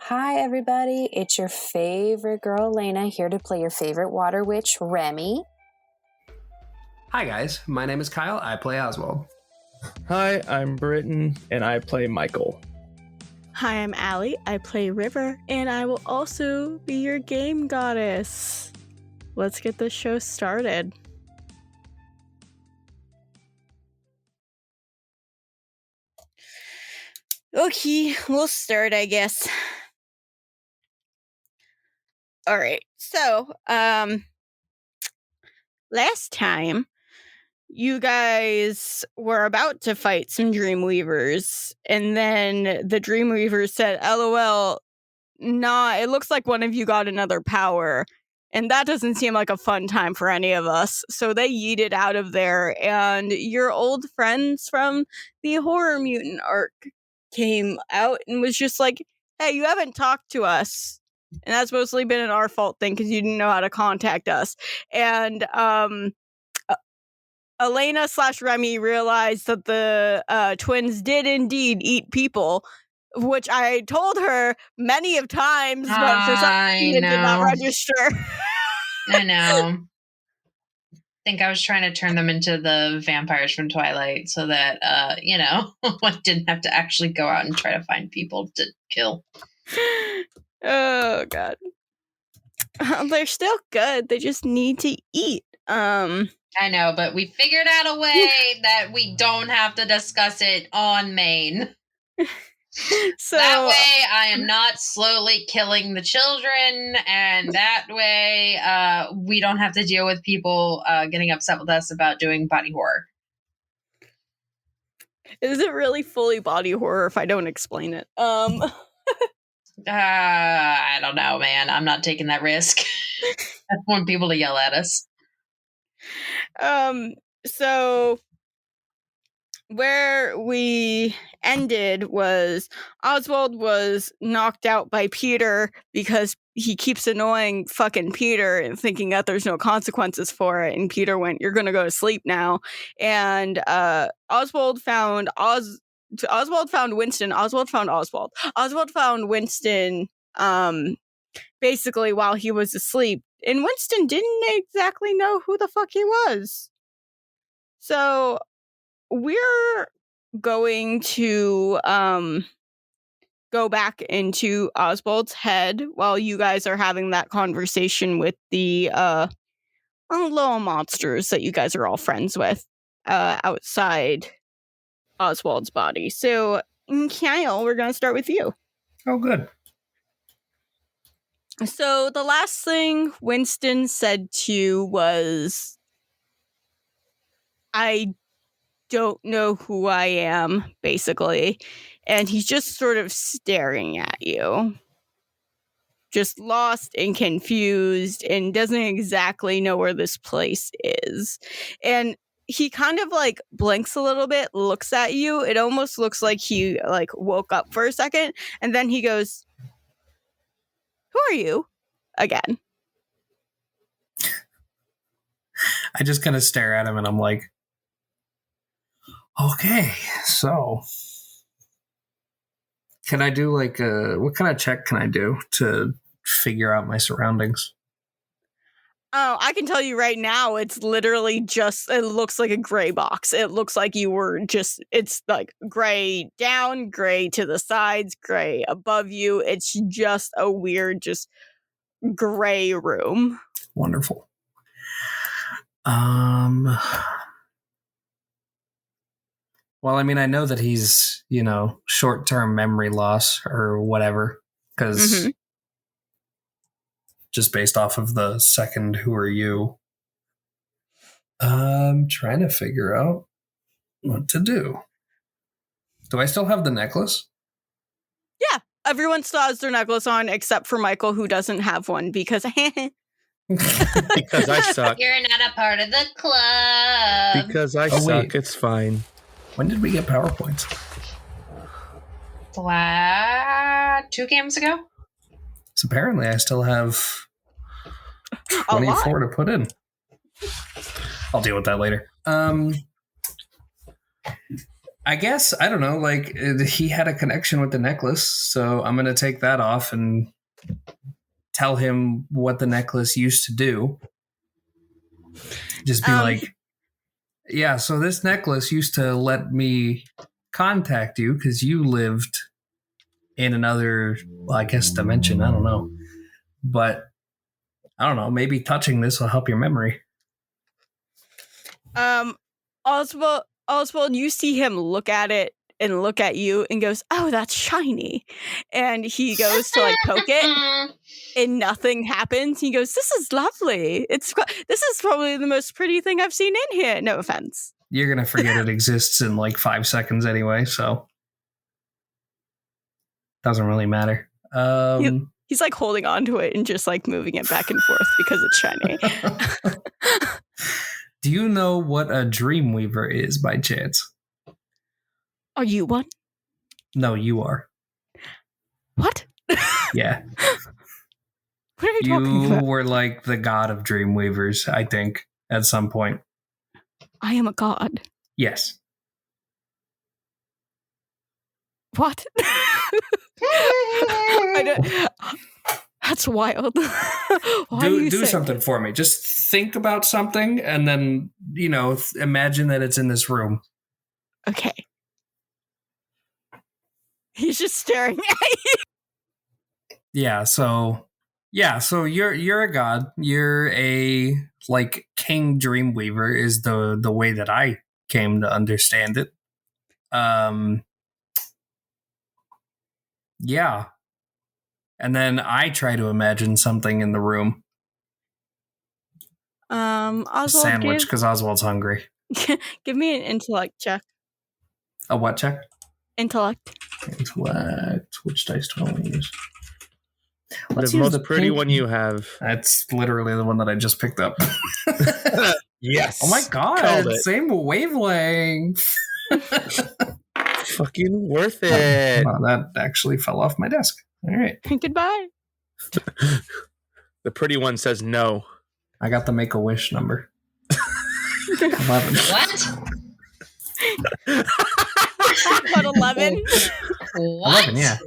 Hi, everybody. It's your favorite girl, Elena, here to play your favorite water witch, Remy. Hi, guys. My name is Kyle. I play Oswald. Hi, I'm Britton, and I play Michael. Hi, I'm Allie. I play River, and I will also be your game goddess. Let's get this show started. Okay, we'll start, I guess. All right. So, last time you guys were about to fight some Dreamweavers, and then the Dreamweavers said, LOL, nah, it looks like one of you got another power. And that doesn't seem like a fun time for any of us. So they yeeted out of there, and your old friends from the Horror Mutant arc came out and was just like, hey, you haven't talked to us. And that's mostly been an our fault thing because you didn't know how to contact us. And Elena / Remy realized that the twins did indeed eat people, which I told her many of times, but for some reason it did not register. I know. I think I was trying to turn them into the vampires from Twilight so that, one didn't have to actually go out and try to find people to kill. Oh, God. They're still good. They just need to eat. I know, but we figured out a way that we don't have to discuss it on main. So that way I am not slowly killing the children, and that way we don't have to deal with people getting upset with us about doing body horror. Is it really fully body horror if I don't explain it? I don't know, man. I'm not taking that risk. I want people to yell at us. So where we ended was Oswald was knocked out by Peter because he keeps annoying fucking Peter and thinking that there's no consequences for it. And Peter went, "You're going to go to sleep now." And Oswald found Winston. Oswald found Winston basically while he was asleep. And Winston didn't exactly know who the fuck he was. So we're going to go back into Oswald's head while you guys are having that conversation with the little monsters that you guys are all friends with outside Oswald's body. So, Kyle, we're going to start with you. Oh, good. So the last thing Winston said to you was, I don't know who I am, basically. And he's just sort of staring at you. Just lost and confused and doesn't exactly know where this place is. And he kind of like blinks a little bit, looks at you. It almost looks like he like woke up for a second. And then he goes, "Who are you?" again. I just kind of stare at him and I'm like, okay, so can I do like what kind of check can I do to figure out my surroundings? Oh, I can tell you right now, it's literally just, it looks like a gray box. It looks like you were just, it's like gray down, gray to the sides, gray above you. It's just a weird, just gray room. Wonderful. Well, I mean, I know that he's, short-term memory loss or whatever, because just based off of the second "who are you," I'm trying to figure out what to do. Do I still have the necklace? Yeah, everyone still has their necklace on except for Michael, who doesn't have one because Because I suck. You're not a part of the club. Because I suck, wait. It's fine. When did we get PowerPoints? 2 games ago? So apparently I still have 24 to put in. I'll deal with that later. I guess, I don't know, like, he had a connection with the necklace, so I'm going to take that off and tell him what the necklace used to do. Just be like, yeah, so this necklace used to let me contact you because you lived in another, well, I guess, dimension. I don't know. But, I don't know, maybe touching this will help your memory. Oswald, you see him look at it and look at you and goes, "Oh, that's shiny." And he goes to like poke it and nothing happens. He goes, "This is lovely. This is probably the most pretty thing I've seen in here." No offense. You're going to forget it exists in like 5 seconds anyway, so doesn't really matter. He's like holding on to it and just like moving it back and forth because it's shiny. Do you know what a Dreamweaver is by chance? Are you one? No, you are. What? Yeah. What are you talking about? You were like the god of Dreamweavers, I think, at some point. I am a god. Yes. What? That's wild. Do something for me. Just think about something and then, imagine that it's in this room. Okay. He's just staring at you. Yeah, so you're a god. You're a like King Dreamweaver is the way that I came to understand it. Yeah. And then I try to imagine something in the room. Oswald, a sandwich because Oswald's hungry. Give me an intellect check. A what check? Intellect. Which dice do I want to use? The most pretty one you have. That's literally the one that I just picked up. Yes. Oh my god! Same wavelength. Fucking worth it. Wow, that actually fell off my desk. All right. Goodbye. The pretty one says no. I got the Make-A-Wish number. 11. What? What, 11? What? 11, yeah.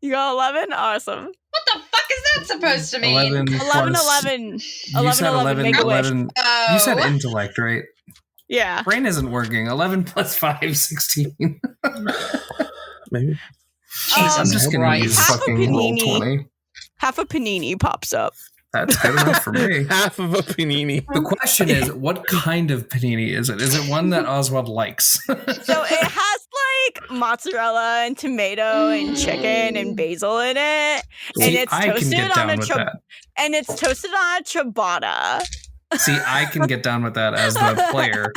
You got 11? Awesome. What the fuck is that supposed to mean? 11. You said 11. Make a wish. You said intellect, right? Yeah. Brain isn't working. 11 plus 5, 16. Maybe. I'm just going to use fucking roll 20. Half a panini pops up. That's good enough for me. Half of a panini. The question is, what kind of panini is it? Is it one that Oswald likes? So it has like mozzarella and tomato and chicken and basil in it. And it's toasted on and it's toasted on a ciabatta. See, I can get down with that as the player.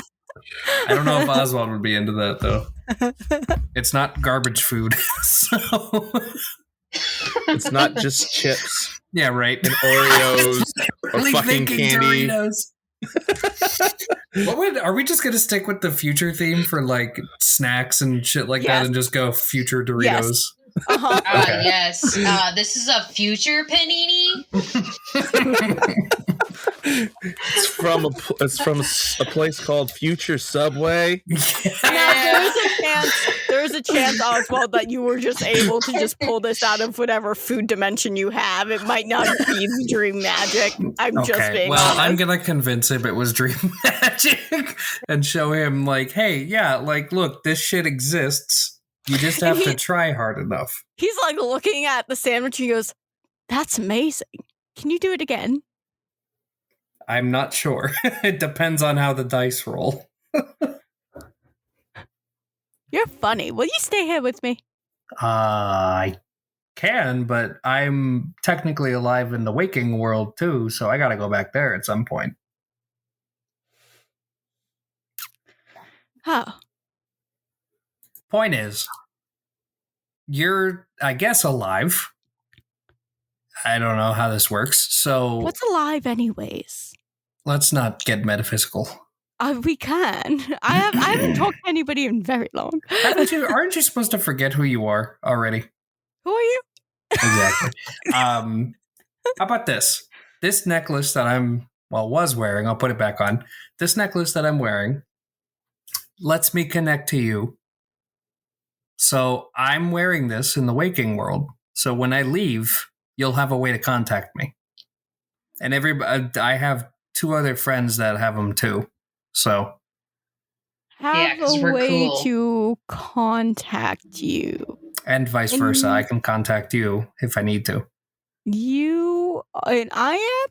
I don't know if Oswald would be into that though. It's not garbage food. So it's not just chips. Yeah, right. And Oreos or fucking candy. Doritos. Are we just going to stick with the future theme for like snacks and shit like that and just go future Doritos? Yes. Uh-huh. Okay. Yes. This is a future panini. It's from a place called Future Subway. Now there's a chance, Oswald, that you were just able to just pull this out of whatever food dimension you have. It might not be dream magic. I'm just being honest. I'm gonna convince him it was dream magic and show him like, hey, yeah, like look, this shit exists. You just have to try hard enough. He's like looking at the sandwich. He goes, "That's amazing. Can you do it again?" I'm not sure. It depends on how the dice roll. You're funny. Will you stay here with me? I can, but I'm technically alive in the waking world too, so I gotta go back there at some point. Oh. Point is, you're, I guess, alive. I don't know how this works, so... What's alive anyways? Let's not get metaphysical. We can. I haven't talked to anybody in very long. Aren't you supposed to forget who you are already? Who are you? Exactly. How about this? This necklace that was wearing, I'll put it back on. This necklace that I'm wearing lets me connect to you So I'm wearing this in the waking world. So when I leave, you'll wearing this in the waking world. So when I leave, you'll have a way to contact me. And I have 2 other friends that have them too. So Have 'cause a we're way cool. to contact you. and vice versa, I can contact you if I need to. You and I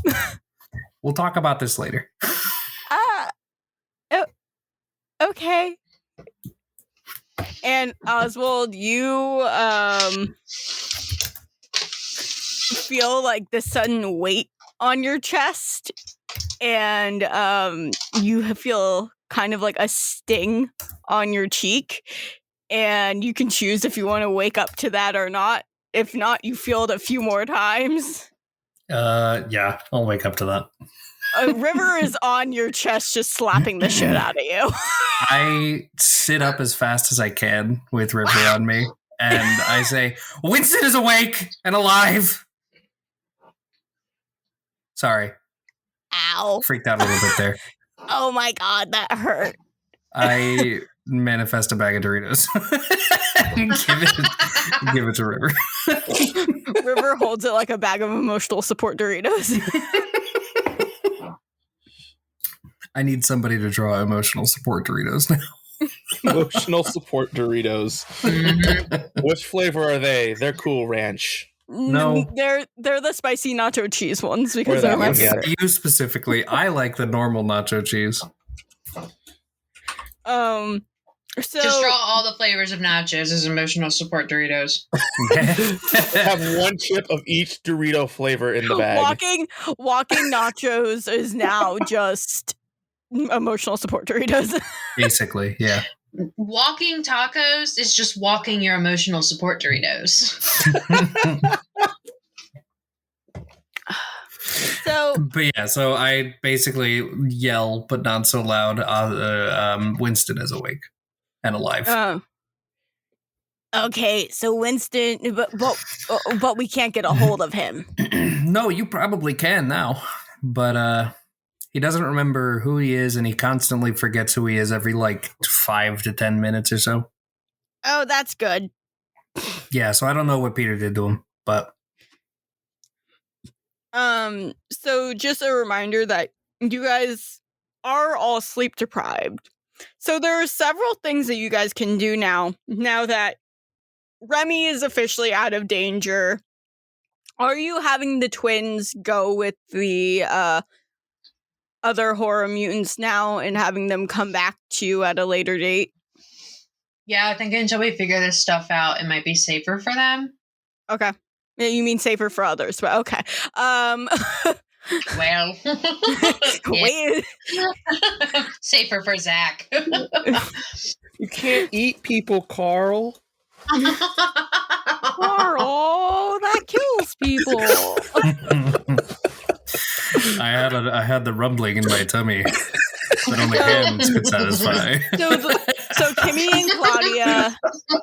am. We'll talk about this later. Okay. And Oswald, you feel like the sudden weight on your chest, and you feel kind of like a sting on your cheek, and you can choose if you want to wake up to that or not. If not, you feel it a few more times. Yeah, I'll wake up to that. A river is on your chest, just slapping the shit out of you. I sit up as fast as I can with River on me, and I say, Winston is awake and alive. Sorry. Ow. Freaked out a little bit there. Oh my god, that hurt. I manifest a bag of Doritos. Give it to River. River holds it like a bag of emotional support Doritos. I need somebody to draw emotional support Doritos now. Emotional support Doritos. Which flavor are they? They're Cool Ranch. No. They're the spicy nacho cheese ones Or because that they're my one, yeah. favorite. You specifically, I like the normal nacho cheese. So Just draw all the flavors of nachos as emotional support Doritos. Have 1 chip of each Dorito flavor in the bag. walking nachos is now just emotional support Doritos. Basically, yeah. Walking tacos is just walking your emotional support Doritos. So I basically yell, but not so loud. Winston is awake and alive. Okay, so Winston, but we can't get a hold of him. No, you probably can now, but he doesn't remember who he is, and he constantly forgets who he is every 5 to 10 minutes or so. Oh, that's good. Yeah, so I don't know what Peter did to him, but so just a reminder that you guys are all sleep deprived. So there are several things that you guys can do now that Remy is officially out of danger. Are you having the twins go with the other horror mutants now and having them come back to you at a later date? Yeah, I think until we figure this stuff out, it might be safer for them. Okay. Yeah, you mean safer for others, but okay. Well, Wait. safer for Zach. You can't eat people, Carl. Carl, that kills people. I had the rumbling in my tummy that only hands could satisfy. So Kimmy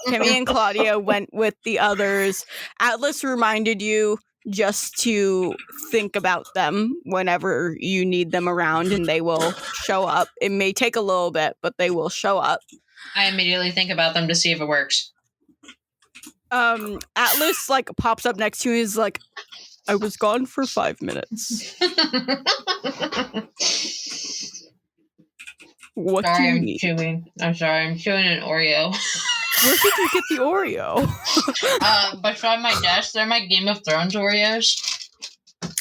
and Claudia went with the others. Atlas reminded you just to think about them whenever you need them around, and they will show up. It may take a little bit, but they will show up. I immediately think about them to see if it works. Atlas pops up next to you. He's like, I was gone for 5 minutes. What do you need? I'm sorry, I'm chewing an Oreo. Where did you get the Oreo? Beside my desk, they're my Game of Thrones Oreos.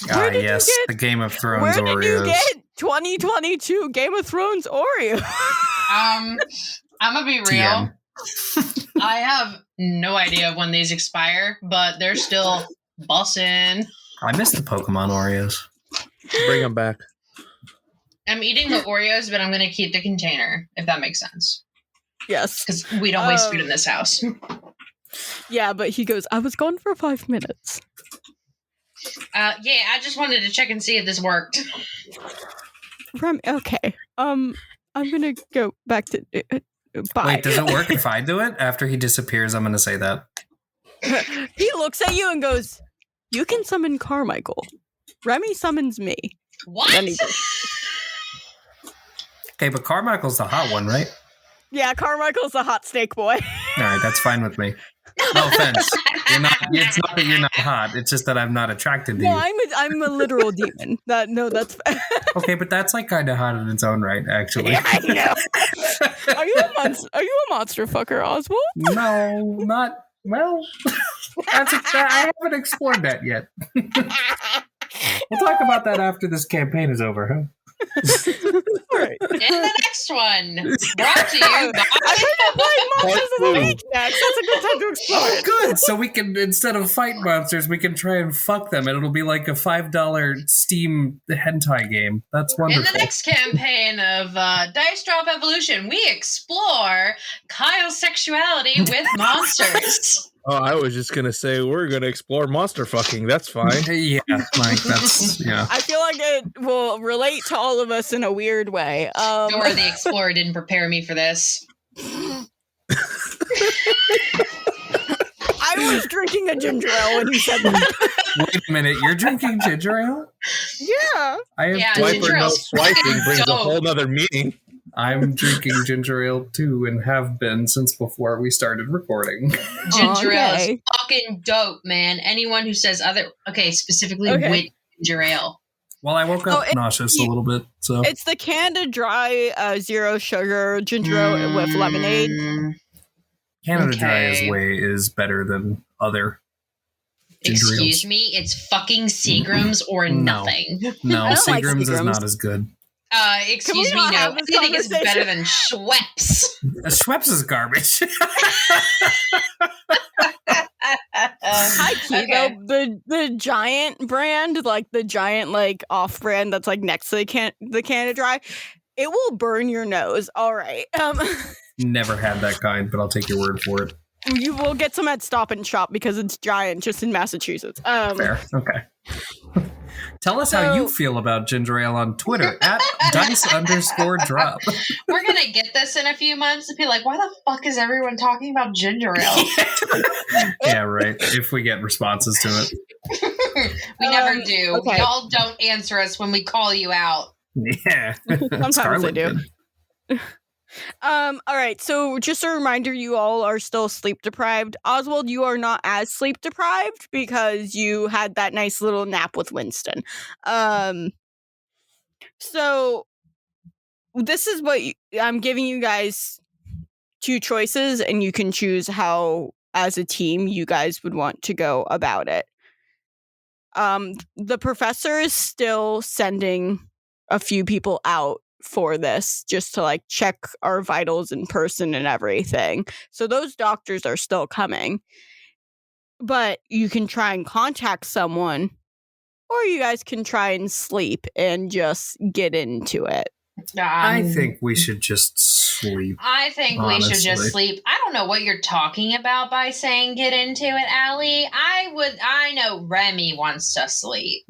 Yes, the Game of Thrones Oreos. Where did you get 2022 Game of Thrones Oreo? I'm gonna be real. TM. I have no idea when these expire, but they're still bussin'. I miss the Pokemon Oreos. Bring them back. I'm eating the Oreos, but I'm gonna keep the container, if that makes sense. Yes. Because we don't waste food in this house. Yeah, but he goes, I was gone for 5 minutes. Yeah, I just wanted to check and see if this worked. Okay. I'm gonna go back to... bye. Wait, does it work if I do it? After he disappears, I'm going to say that. He looks at you and goes, you can summon Carmichael. Remy summons me. What? Then he Okay, but Carmichael's the hot one, right? Yeah, Carmichael's the hot snake boy. All right, that's fine with me. No offense. It's not that you're not hot. It's just that I'm not attracted to No, you. I'm a literal demon. That's Okay, but that's like kind of hot in its own right, actually. Yeah, I know. Are you a monster fucker, Oswald? No, not well. I haven't explored that yet. We'll talk about that after this campaign is over, huh? All right. In the next one, brought to you by I heard they're playing Monsters of the Week next. That's a good time to explore Oh, it. good. So we can, instead of fight monsters, we can try and fuck them, and it'll be like a $5 Steam hentai game. That's wonderful. In the next campaign of Dice Drop Evolution, we explore Kyle's sexuality with monsters. Oh, I was just gonna say we're gonna explore monster fucking. That's fine. Yeah, like that's I feel like it will relate to all of us in a weird way. Dora the Explorer didn't prepare me for this. I was drinking a ginger ale when you said that. Wait a minute, you're drinking ginger ale? Yeah. I have Yeah, Swiper ginger no ale's swiping fucking brings a dope. whole nother meaning. I'm drinking ginger ale too, and have been since before we started recording. Ginger ale Okay. is fucking dope, man. Anyone who says specifically Okay. with ginger ale. Well, I woke up Oh, nauseous a little bit, so It's the Canada Dry zero sugar ginger ale with lemonade. Canada Dry okay. is better than other ginger Excuse ales. me, it's fucking Seagram's or No. nothing. No, I don't like Seagram's is Seagram's. not as good. Excuse me, not no. have this Anything is conversation? better than Schweppes. Schweppes is garbage. High key Okay. though, the giant brand, like the giant like off brand that's like next to the Canada Dry, it will burn your nose. All right. Never had that kind, but I'll take your word for it. You will get some at Stop and Shop because it's giant, just in Massachusetts. Fair. Okay. Tell us how you feel about ginger ale on Twitter at dice_drop. We're gonna get this in a few months and be like, why the fuck is everyone talking about ginger ale? Yeah, right. If we get responses to it. We never do. okay. Y'all don't answer us when we call you out. Yeah. Sometimes Scarlet they do. did. All right, so just a reminder, you all are still sleep deprived. Oswald, you are not as sleep deprived because you had that nice little nap with Winston. So this is what I'm giving you guys two choices, and you can choose how, as a team, you guys would want to go about it. The professor is still sending a few people out for this just to like check our vitals in person and everything. So those doctors are still coming. But you can try and contact someone, or you guys can try and sleep and just get into it. I think we should just sleep. I think we should just honestly. sleep. I don't know what you're talking about by saying get into it, Allie. I know Remy wants to sleep.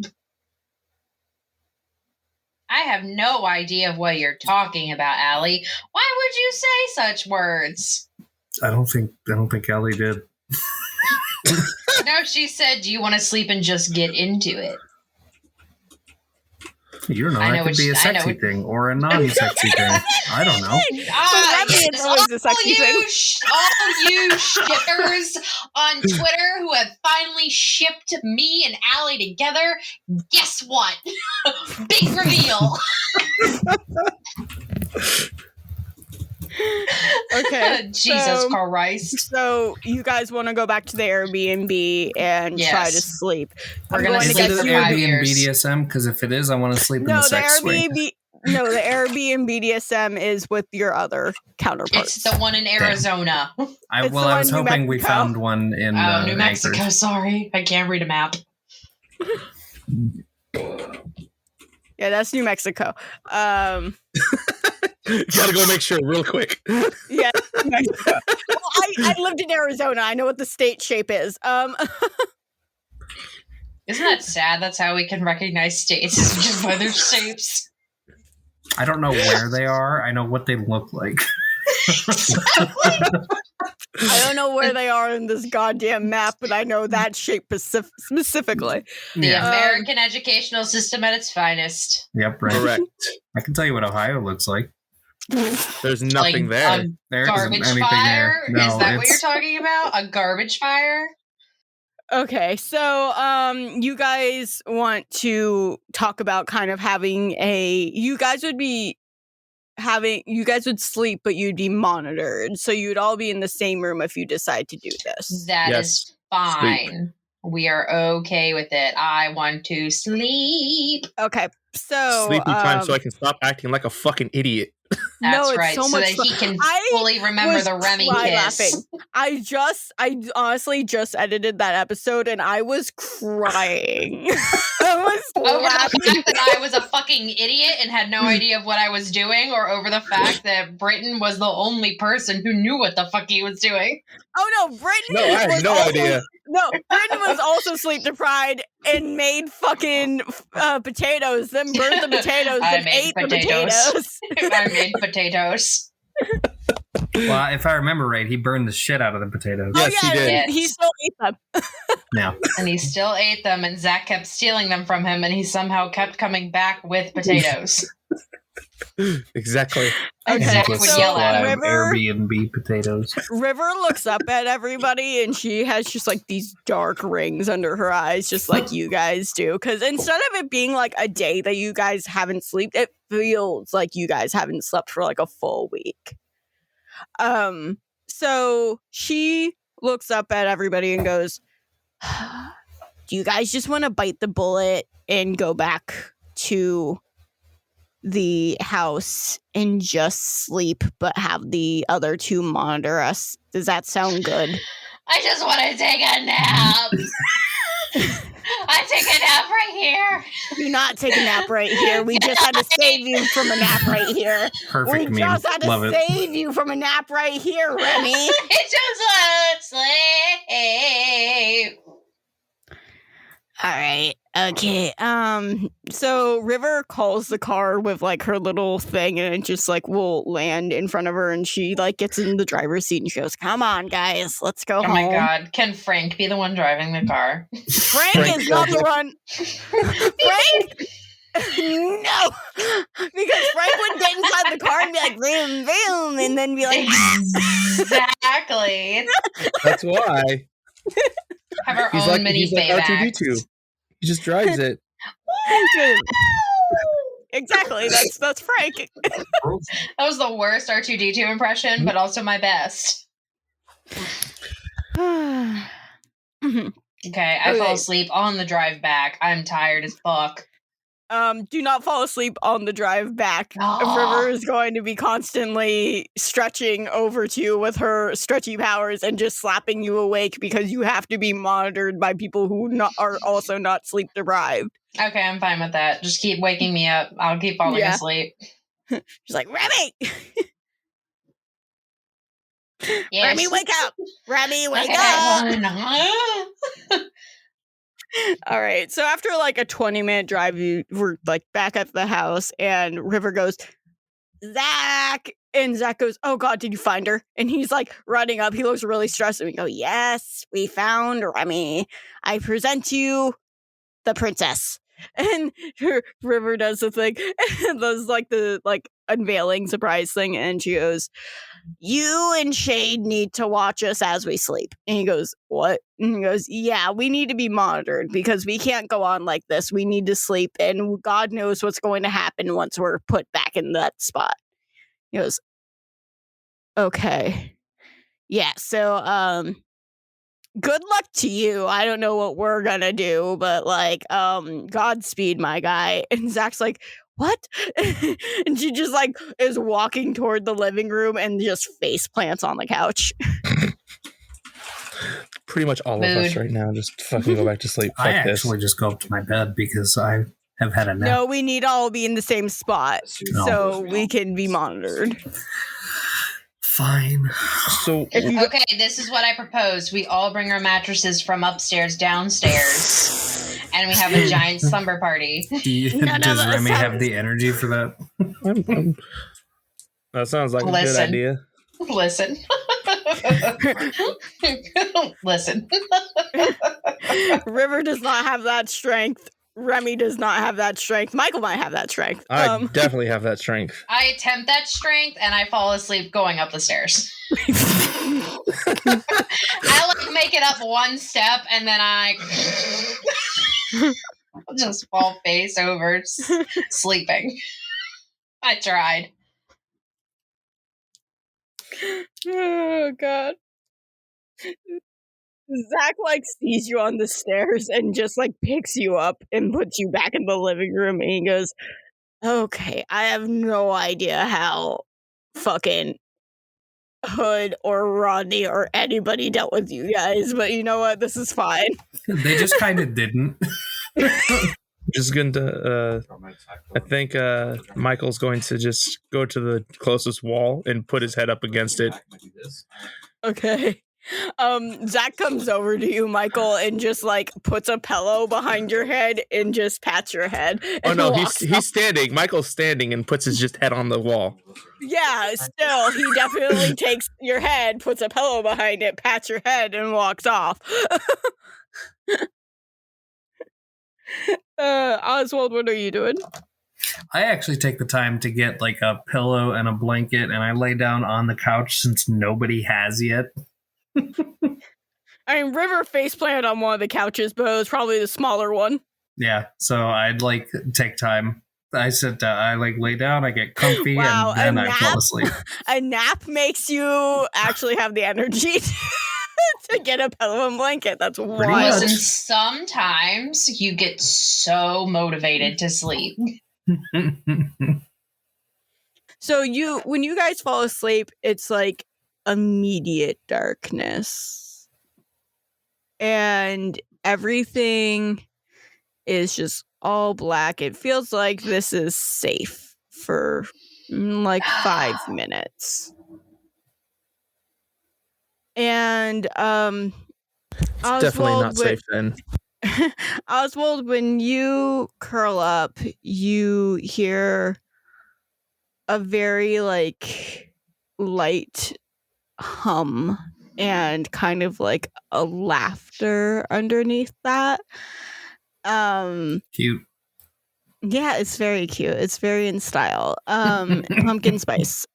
I have no idea of what you're talking about, Allie. Why would you say such words? I don't think Ellie did. No, she said, do you want to sleep and just get into it? You don't know. I know That could be a what- I know sexy what- thing or a non-sexy thing. I don't know. Ah, Remy, yes, it's always a sexy thing. all you shippers on Twitter who have finally shipped me and Allie together, guess what? Big reveal. Okay. Jesus Christ. So you guys want to go back to the Airbnb and try to Yes. sleep. We're I'm gonna going to Is sleep get it for you. 5 Airbnb years. BDSM? Because if it is, I want to sleep in No, the the sex swing. Airbnb. No, the Airbnb DSM is with your other counterparts. It's the one in Arizona. I It's was the one in New hoping we Mexico. found one in New Mexico. Anchorage. Sorry, I can't read a map. Yeah, that's New Mexico. Gotta go make sure real quick. Yeah, New Mexico. Well, I lived in Arizona. I know what the state shape is. Isn't that sad? That's how we can recognize states is just by their shapes. I don't know where they are. I know what they look like. I don't know where they are in this goddamn map, but I know that shape specifically. The Yeah. American educational system at its finest. Yep, right. Correct. I can tell you what Ohio looks like. There's nothing there. There isn't Garbage anything fire? there. No, Is that what it's- you're talking about? A garbage fire? Okay, so you guys want to talk about kind of having you guys would sleep, but you'd be monitored. So you'd all be in the same room if you decide to do this. That Yes. is fine. We are okay with it. I want to sleep. Okay, so Sleepy time so I can stop acting like a fucking idiot. That's no, it's right. so So much that fun. he can I fully remember was the Remy cry kiss. laughing. I honestly just edited that episode and I was crying. I was Over laughing. the fact that I was a fucking idiot and had no idea of what I was doing, or over the fact that Britain was the only person who knew what the fuck he was doing. Oh no, Britain No, I had was no also, idea. No, Britain was also sleep deprived and made fucking potatoes, then burnt the potatoes, I then made ate the potatoes. potatoes. I made potatoes. Well, if I remember right, he burned the shit out of the potatoes. Yes, oh he yeah, did. and he still ate them. Now, And he still ate them, and Zach kept stealing them from him, and he somehow kept coming back with potatoes. Exactly. And Okay, Zach would so yell at him. River- Airbnb potatoes. River looks up at everybody and she has just like these dark rings under her eyes, just like you guys do. Because instead of it being like a day that you guys haven't slept, it feels like you guys haven't slept for like a full week. So she looks up at everybody and goes, "Do you guys just want to bite the bullet and go back to the house and just sleep, but have the other two monitor us? Does that sound good?" I just want to take a nap. I take a nap right here. Do not take a nap right here. We just had to save you from a nap right here. Perfect We meme. just had to Love it. save you from a nap right here, Remy. I just want to sleep. All right. Okay. So River calls the car with like her little thing and it just like will land in front of her and she like gets in the driver's seat and she goes, "Come on, guys, let's go Oh home." my god, can Frank be the one driving the car? Frank is not the one. Frank? No. Because Frank would get inside the car and be like, "Vroom, vroom," and then be like, Exactly. That's why. Have our He's own like mini Baymax. R2D2. He just drives it. Exactly. That's Frank. That was the worst R2D2 impression, but also my best. Okay, I fall asleep on the drive back. I'm tired as fuck. Do not fall asleep on the drive back. River is going to be constantly stretching over to you with her stretchy powers and just slapping you awake because you have to be monitored by people who are also not sleep deprived. Okay, I'm fine with that. Just keep waking me up. I'll keep falling Yeah. asleep. She's like, "Remy! Yes. Remy, wake up! Remy, wake Okay, up!" fine. All right. So after like a 20-minute drive, we're like back at the house, and River goes, "Zach!" And Zach goes, "Oh God, did you find her?" And he's like running up. He looks really stressed. And we go, "Yes, we found Remy. I present to you the princess." And River does the thing, and does like the unveiling surprise thing, and she goes, "You and Shade need to watch us as we sleep." And he goes, "What?" And he goes, "Yeah, we need to be monitored because we can't go on like this. We need to sleep, and God knows what's going to happen once we're put back in that spot." He goes, "Okay. Yeah, so good luck to you. I don't know what we're gonna do, but Godspeed, my guy." And Zach's like, "What?" And she just like is walking toward the living room and just face plants on the couch. Pretty much all of us Mood. right now just fucking go back to sleep. I Fuck this. actually just go up to my bed because I have had a nap. No, we need all be in the same spot No. so we can be monitored. Fine. So If you Okay, this is what I propose. We all bring our mattresses from upstairs downstairs, and we have a giant slumber party. None of Does us Remy have- have the energy for that? that sounds like a good Listen. idea. Listen. Listen. River does not have that strength. Remy does not have that strength. Michael might have that strength. I definitely have that strength. I attempt that strength and I fall asleep going up the stairs. I like make it up one step and then I just fall face over sleeping. I tried. Oh God. Zach like sees you on the stairs and just like picks you up and puts you back in the living room and he goes, okay, I have no idea how fucking Hood or Rodney or anybody dealt with you guys, but you know what? This is fine. They just kind of didn't. Just going to, I think Michael's going to just go to the closest wall and put his head up against it. Okay. Zach comes over to you, Michael, and just like puts a pillow behind your head and just pats your head. Oh no, he's standing. Michael's standing and puts his just head on the wall. Yeah, still, he definitely takes your head, puts a pillow behind it, pats your head, and walks off. Oswald, what are you doing? I actually take the time to get like a pillow and a blanket, and I lay down on the couch since nobody has yet. I mean, River faceplanted on one of the couches, but it was probably the smaller one. Yeah, so I'd like take time. I sit down, I like lay down, I get comfy, Wow, and then I fall asleep. A nap makes you actually have the energy to get a pillow and blanket. That's wild. Listen, sometimes you get so motivated to sleep. So when you guys fall asleep, it's like immediate darkness. And everything is just all black. It feels like this is safe for like 5 minutes. And It's definitely not safe then. Oswald, when you curl up, you hear a very like light hum and kind of like a laughter underneath that. Cute. Yeah, it's very cute. It's very in style. Pumpkin spice.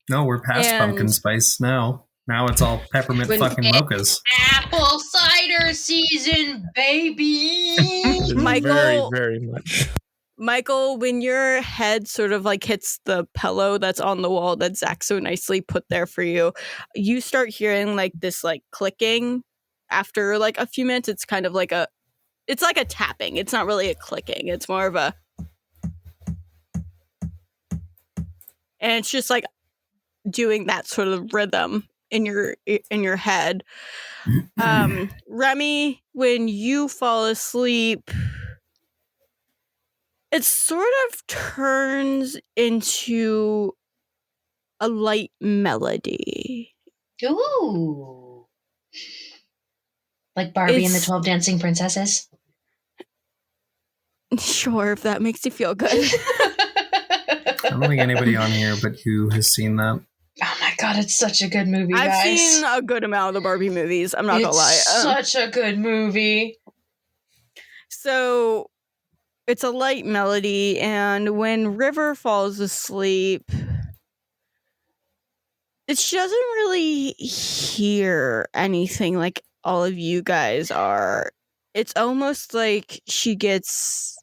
No, we're past pumpkin spice now. Now it's all peppermint fucking mochas. Apple cider season, baby. Michael, very, very much. Michael, when your head sort of like hits the pillow that's on the wall that Zach so nicely put there for you, you start hearing like this like clicking. After like a few minutes, it's kind of like it's like a tapping. It's not really a clicking. It's more of a, and it's just like doing that sort of rhythm in your head. Remy, when you fall asleep, it sort of turns into a light melody. Ooh. Like Barbie and the 12 Dancing Princesses? Sure, if that makes you feel good. I don't think anybody on here but you has seen that. Oh my god, it's such a good movie, I've guys. seen a good amount of the Barbie movies. I'm not gonna lie. Such a good movie. So it's a light melody, and when River falls asleep, she doesn't really hear anything like all of you guys are. It's almost like she gets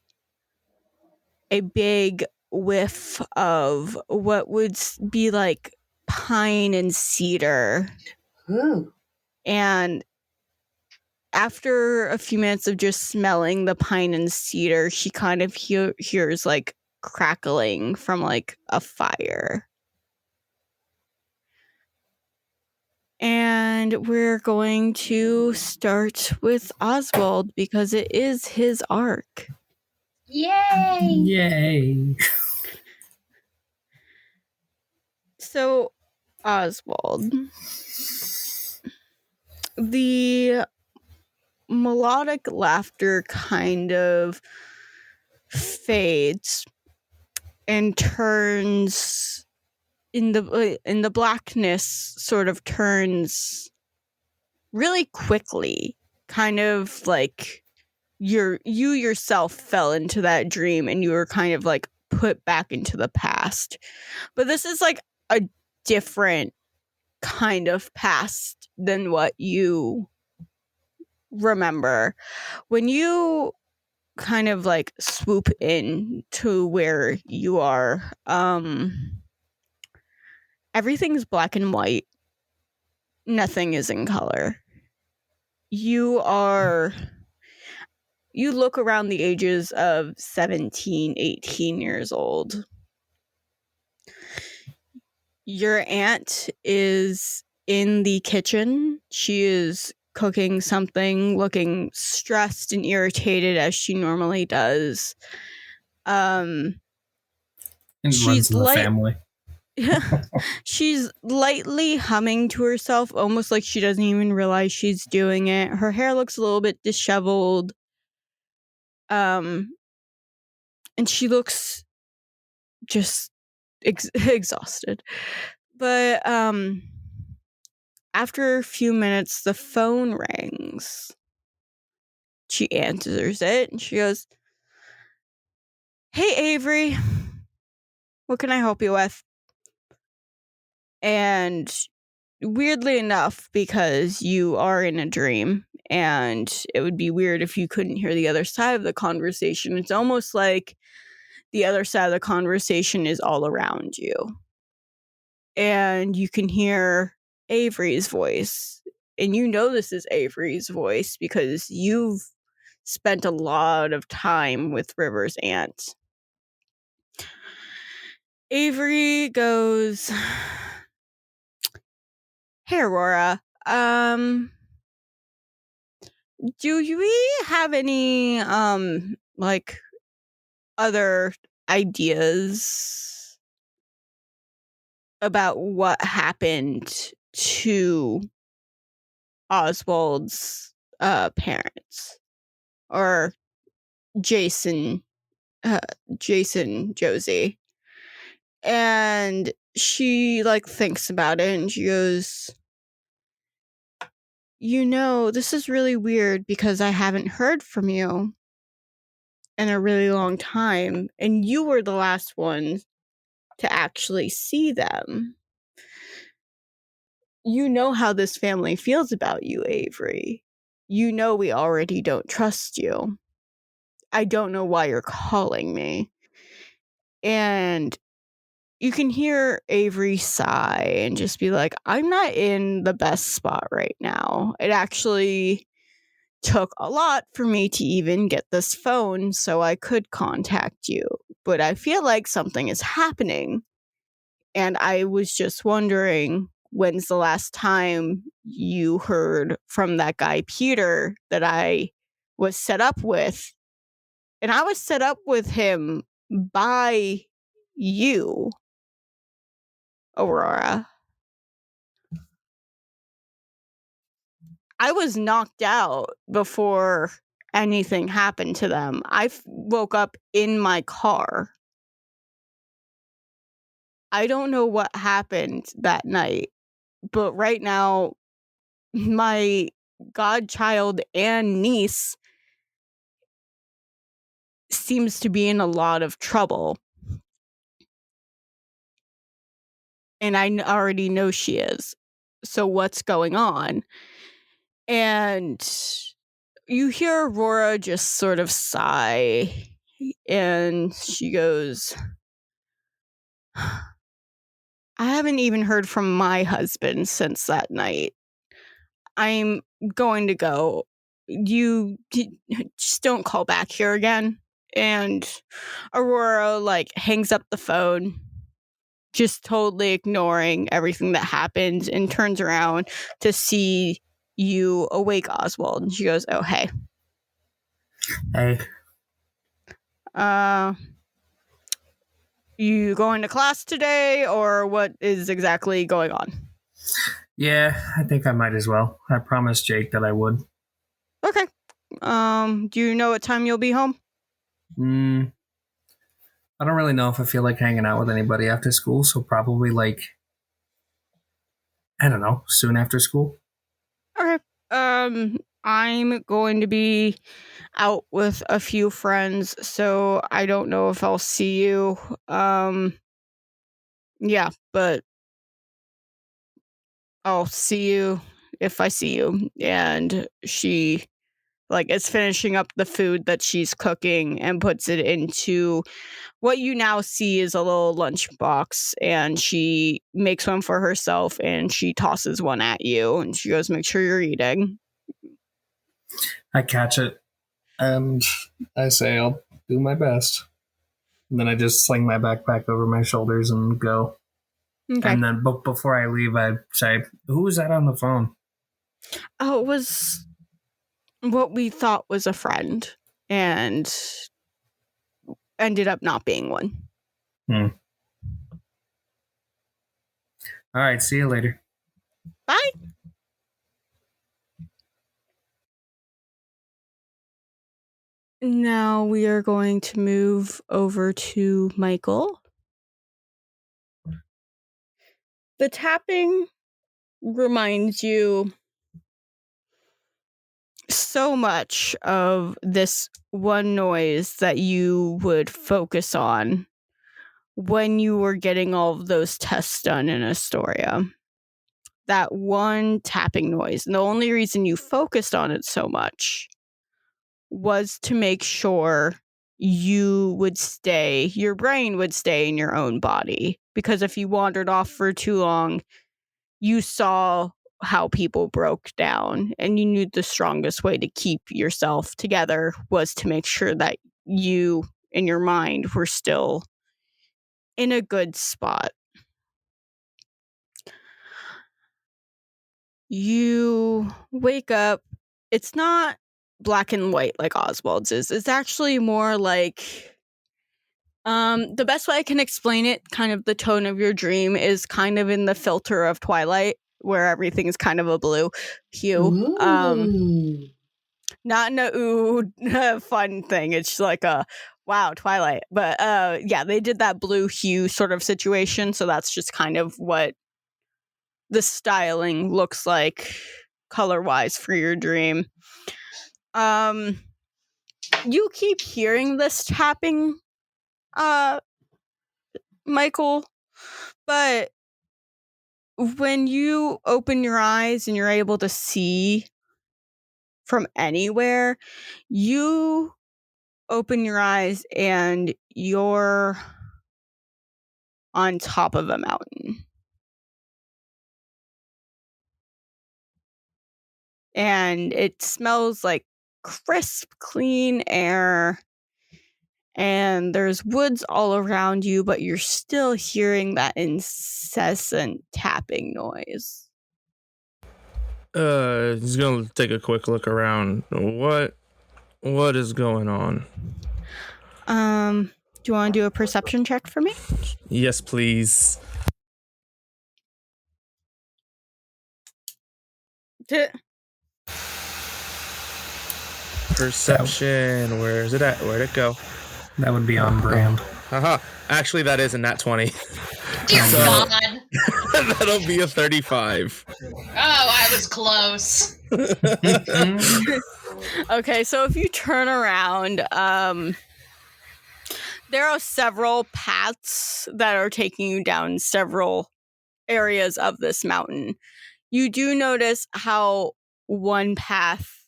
a big whiff of what would be like pine and cedar. Ooh. And after a few minutes of just smelling the pine and cedar, she kind of hears like crackling from like a fire. And we're going to start with Oswald because it is his arc. Yay! Yay! So, Oswald, the melodic laughter kind of fades and turns in the blackness, sort of turns really quickly, kind of like you yourself fell into that dream and you were kind of like put back into the past. But this is like a different kind of past than what you remember. When you kind of like swoop in to where you are, everything's black and white. Nothing is in color. You look around the ages of 17, 18 years old. Your aunt is in the kitchen. She is cooking something, looking stressed and irritated as she normally does. And runs in the family. She's lightly humming to herself, almost like she doesn't even realize she's doing it. Her hair looks a little bit disheveled. And she looks just exhausted. But after a few minutes, the phone rings. She answers it and she goes, "Hey, Avery, what can I help you with?" And weirdly enough, because you are in a dream and it would be weird if you couldn't hear the other side of the conversation, it's almost like the other side of the conversation is all around you. And you can hear Avery's voice. And you know this is Avery's voice because you've spent a lot of time with River's aunt. Avery goes, "Hey, Aurora, do we have any, like, other ideas about what happened to Oswald's parents, or Jason Josie?" And she like thinks about it and she goes, "This is really weird because I haven't heard from you in a really long time, and you were the last one to actually see them. You know how this family feels about you, Avery. You know we already don't trust you. I don't know why you're calling me." And you can hear Avery sigh and just be like, "I'm not in the best spot right now. It actually took a lot for me to even get this phone so I could contact you. But I feel like something is happening. And I was just wondering, when's the last time you heard from that guy, Peter, that I was set up with? And I was set up with him by you, Aurora. I was knocked out before anything happened to them. I woke up in my car. I don't know what happened that night, but right now, my godchild and niece seems to be in a lot of trouble. And I already know she is. So what's going on?" And you hear Aurora just sort of sigh. And she goes, "I haven't even heard from my husband since that night. I'm going to go. You just don't call back here again." And Aurora like hangs up the phone, just totally ignoring everything that happened, and turns around to see you awake, Oswald. And she goes, "Oh, hey. Hey. You going to class today, or what is exactly going on?" Yeah, I think I might as well. I promised Jake that I would. Okay. Do you know what time you'll be home? I don't really know if I feel like hanging out with anybody after school, so probably like, I don't know, soon after school. Okay. I'm going to be out with a few friends, so I don't know if I'll see you. Yeah, but I'll see you if I see you. And she is finishing up the food that she's cooking and puts it into what you now see is a little lunchbox, and she makes one for herself and she tosses one at you and she goes, make sure you're eating. I catch it and I say I'll do my best. And then I just sling my backpack over my shoulders and go. Okay. And then before I leave, I say, who was that on the phone? Oh, it was what we thought was a friend and ended up not being one. All right, see you later. Bye. Now we are going to move over to Michael. The tapping reminds you so much of this one noise that you would focus on when you were getting all of those tests done in Astoria. That one tapping noise. And the only reason you focused on it so much was to make sure your brain would stay in your own body. Because if you wandered off for too long, you saw how people broke down, and you knew the strongest way to keep yourself together was to make sure that you and your mind were still in a good spot. You wake up. It's not black and white like Oswald's is. It's actually more like the best way I can explain it, kind of the tone of your dream is kind of in the filter of Twilight, where everything is kind of a blue hue. Not in a fun thing. It's just like a wow, Twilight. But yeah, they did that blue hue sort of situation, so that's just kind of what the styling looks like color-wise for your dream. You keep hearing this tapping, Michael, but when you open your eyes and you're able to see from anywhere, you open your eyes and you're on top of a mountain. And it smells like crisp, clean air. And there's woods all around you, but you're still hearing that incessant tapping noise. He's gonna take a quick look around. What is going on? Do you want to do a perception check for me? Yes, please. Perception. Where is it at? Where'd it go? That would be on brand. Haha. Actually, that is a nat 20. Dear God. That'll be a 35. Oh, I was close. Okay, so if you turn around, there are several paths that are taking you down several areas of this mountain. You do notice how one path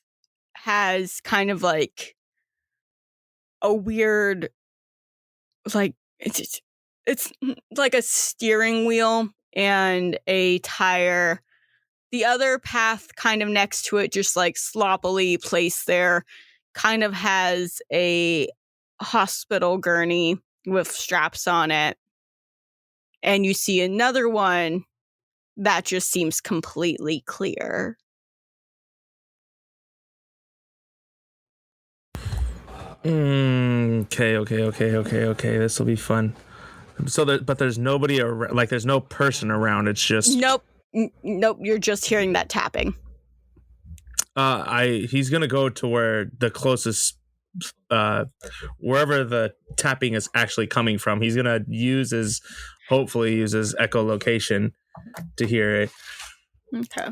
has kind of like a weird, like it's like a steering wheel and a tire. The other path kind of next to it, just like sloppily placed there, kind of has a hospital gurney with straps on it. And you see another one that just seems completely clear. Okay. This will be fun. So, but there's nobody around. Like, there's no person around. It's just Nope. You're just hearing that tapping. He's gonna go to where the closest, wherever the tapping is actually coming from. He's gonna hopefully use his echolocation to hear it. Okay.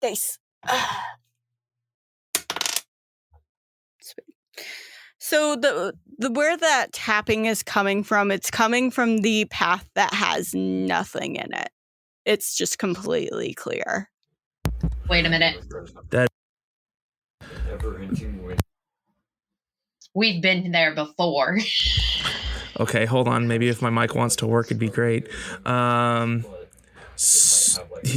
Dice. So the where that tapping is coming from, it's coming from the path that has nothing in it. It's just completely clear. Wait a minute. We've been there before. Okay, hold on. Maybe if my mic wants to work, it'd be great.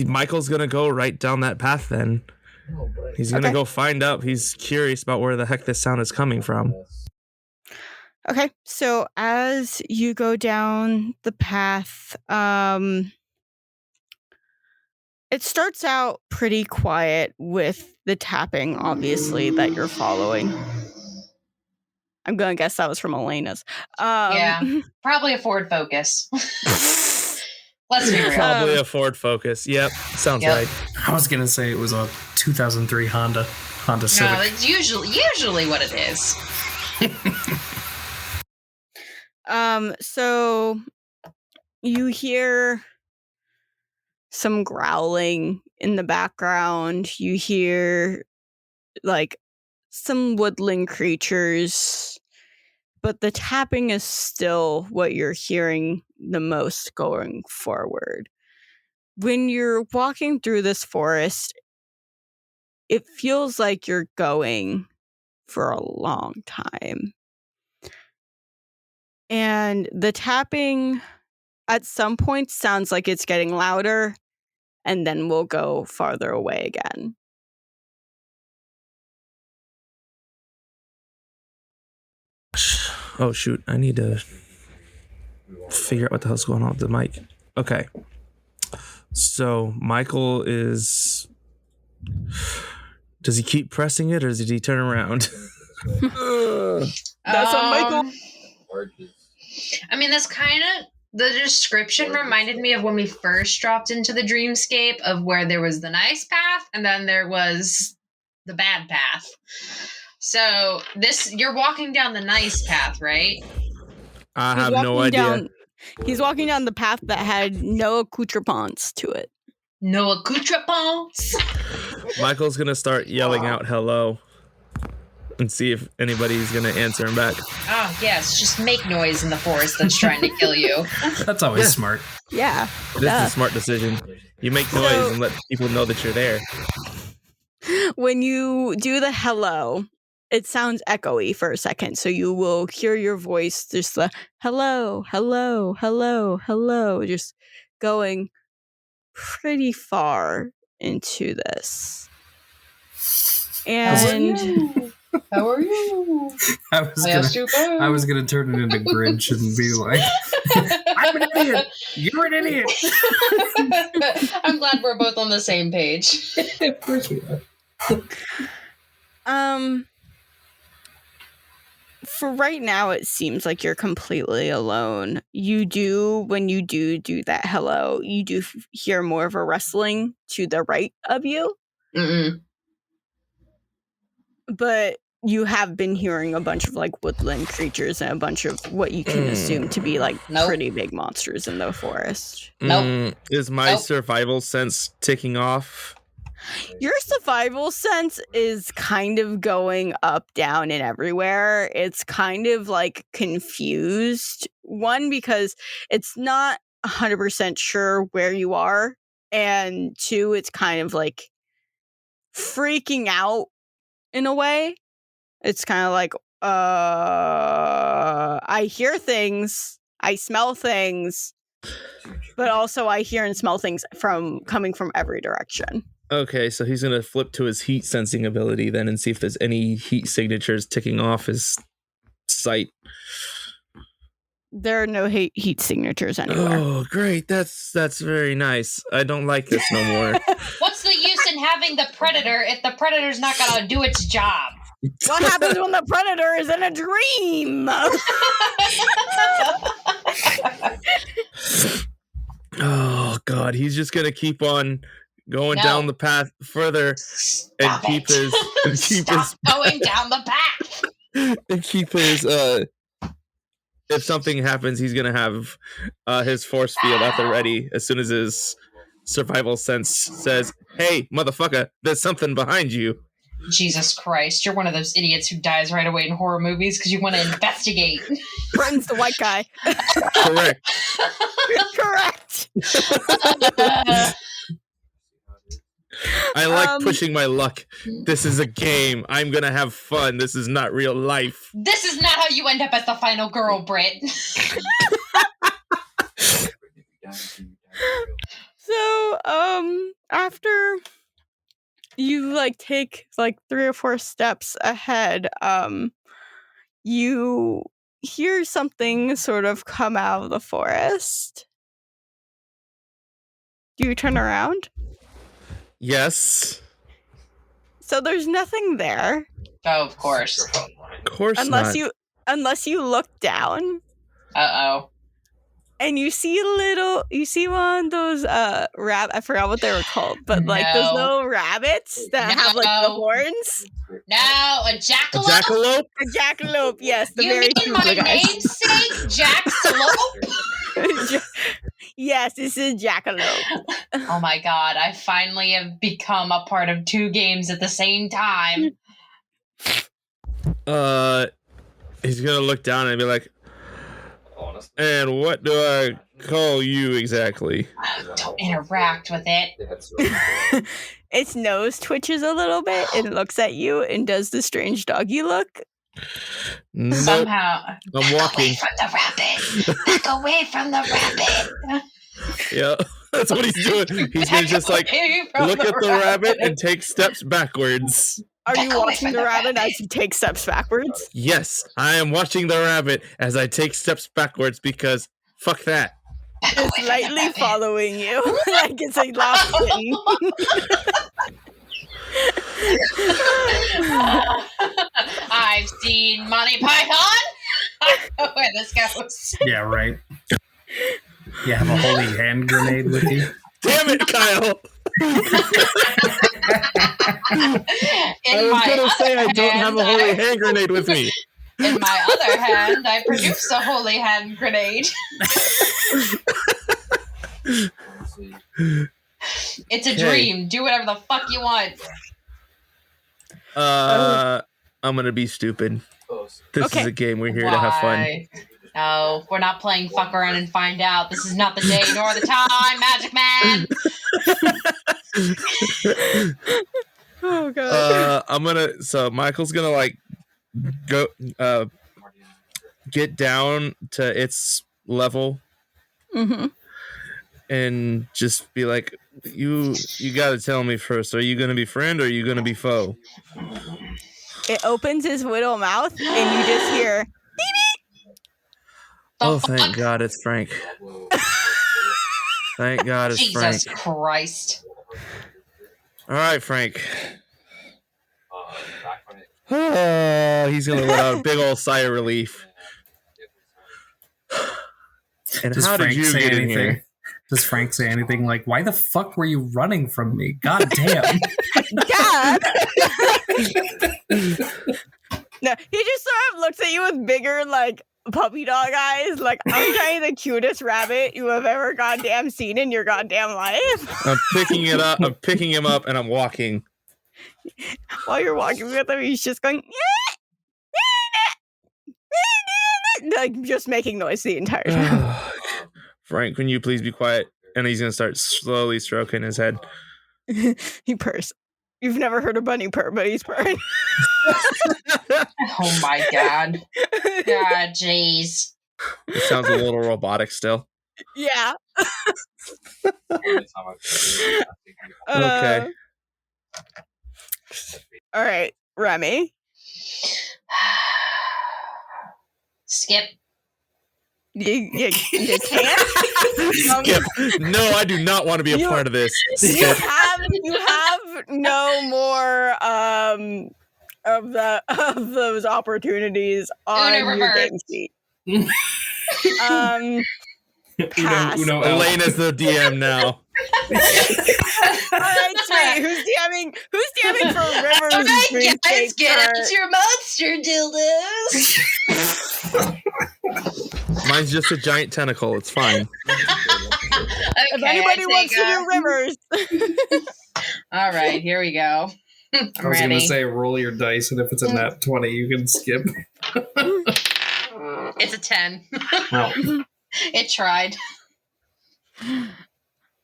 Michael's gonna go right down that path then. He's gonna go find out. He's curious about where the heck this sound is coming from. Okay, so as you go down the path, it starts out pretty quiet with the tapping, obviously, that you're following. I'm going to guess that was from Elena's. Yeah, probably a Ford Focus. Let's be real. Probably a Ford Focus. Yep, sounds right. I was going to say it was a 2003 Honda Civic. No, it's usually what it is. So you hear some growling in the background. You hear like some woodland creatures, but the tapping is still what you're hearing the most going forward. When you're walking through this forest, it feels like you're going for a long time. And the tapping at some point sounds like it's getting louder, and then we'll go farther away again. Oh, shoot. I need to figure out what the hell's going on with the mic. Okay. So, Michael is... Does he keep pressing it, or does he turn around? That's on Michael. I mean, that's kind of... The description reminded me of when we first dropped into the dreamscape, of where there was the nice path, and then there was the bad path. So, you're walking down the nice path, right? I have no idea. He's walking down the path that had no accoutrements to it. No accoutrements? Michael's going to start yelling out hello and see if anybody's going to answer him back. Oh, yes. Just make noise in the forest that's trying to kill you. That's always smart. Yeah. It is a smart decision. You make noise and let people know that you're there. When you do the hello, it sounds echoey for a second. So you will hear your voice, just the hello, hello, hello, hello, just going pretty far into this. And how are you? I was gonna turn it into Grinch and be like, I'm an idiot. You're an idiot. I'm glad we're both on the same page. Of course we are. For right now, it seems like you're completely alone. When you do that hello, you do hear more of a rustling to the right of you. Mm-mm. But you have been hearing a bunch of like woodland creatures and a bunch of what you can assume to be like pretty big monsters in the forest. Is my survival sense ticking off? Your survival sense is kind of going up, down, and everywhere. It's kind of like confused. One, because it's not 100% sure where you are. And two, it's kind of like freaking out in a way. It's kind of like, I hear things, I smell things, but also I hear and smell things coming from every direction. Okay, so he's going to flip to his heat sensing ability then and see if there's any heat signatures ticking off his sight. There are no heat signatures anywhere. Oh, great. That's very nice. I don't like this no more. What's the use in having the predator if the predator's not going to do its job? What happens when the predator is in a dream? Oh, God. He's just going to keep on going down the path further and keep his going down the path and keep his if something happens, he's gonna have his force field at the ready as soon as his survival sense says, "Hey, motherfucker, there's something behind you." Jesus Christ, you're one of those idiots who dies right away in horror movies because you want to investigate. Brenton's the white guy. Correct. Correct. I like pushing my luck. This is a game. I'm gonna have fun. This is not real life. This is not how you end up as the final girl, Britt. So, after you take 3 or 4 steps ahead, you hear something sort of come out of the forest. Do you turn around? Yes. So there's nothing there. Oh, of course. Of course unless not. Unless you look down. Uh-oh. And you see one of those I forgot what they were called, but those little rabbits that have the horns. No, a jackalope. A jackalope? A jackalope, yes. The You very mean my namesake, Jackalope? Yes, this is jackalope. Oh my god, I finally have become a part of 2 games at the same time. He's gonna look down and be like, "And what do I call you exactly?" Don't interact with it. Its nose twitches a little bit and looks at you and does the strange doggy look. Nope. Somehow. I'm walking. Back away from the rabbit. Yeah, that's what he's doing. He's gonna just look at the rabbit and take steps backwards. Are you watching the rabbit as you take steps backwards? Yes, I am watching the rabbit as I take steps backwards because fuck that. It's lightly following you like it's a lost kitten. I've seen Monty Python. I know where this goes. Yeah, right. You have a holy hand grenade with you? Damn it, Kyle! I was gonna say I don't have a holy hand grenade with me. In my other hand, I produce a holy hand grenade. It's a dream. Do whatever the fuck you want. I'm gonna be stupid. This is a game. We're here to have fun. No, we're not playing fuck around and find out. This is not the day nor the time, Magic Man. Oh god. So Michael's gonna go get down to its level. Mm-hmm. And just be like, you gotta tell me first, are you gonna be friend or are you gonna be foe? It opens his little mouth and you just hear beep beep. Oh, thank God it's Frank. Thank God it's Frank. Jesus Christ. Alright, Frank. Oh, he's gonna let out a big old sigh of relief. And Does how Frank did you say get in anything? here? Does Frank say anything like, "Why the fuck were you running from me? God damn." Dad! No, he just sort of looks at you with bigger, puppy dog eyes. Like, I'm trying the cutest rabbit you have ever goddamn seen in your goddamn life. I'm picking it up. I'm picking him up, and I'm walking. While you're walking with him, he's just going, just making noise the entire time. Frank, can you please be quiet? And he's gonna start slowly stroking his head. He purrs. You've never heard a bunny purr, but he's purring. Oh my god. God, jeez. It sounds a little robotic still. Yeah. Okay. All right, Remy. Skip. You can't. Skip. No, I do not want to be a part of this. You have no more of those opportunities on your game sheet. Pass. Elena's the DM now. All right, sweet. Who's DMing? Who's DMing for Rivers? All right, guys, Dreamscape get for- out your monster dildos. Mine's just a giant tentacle. It's fine. If anybody wants to do rivers. All right, here we go. I'm I was going ready. to say roll your dice, and if it's a nat 20, you can skip. It's a 10. Well, It tried.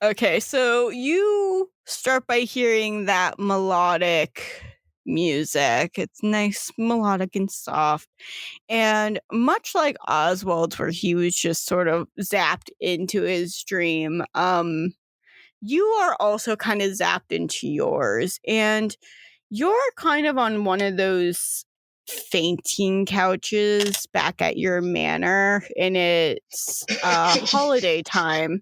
Okay, so you start by hearing that melodic music. It's nice, melodic, and soft. And much like Oswald's, where he was just sort of zapped into his dream, you are also kind of zapped into yours. And you're kind of on one of those fainting couches back at your manor, and it's holiday time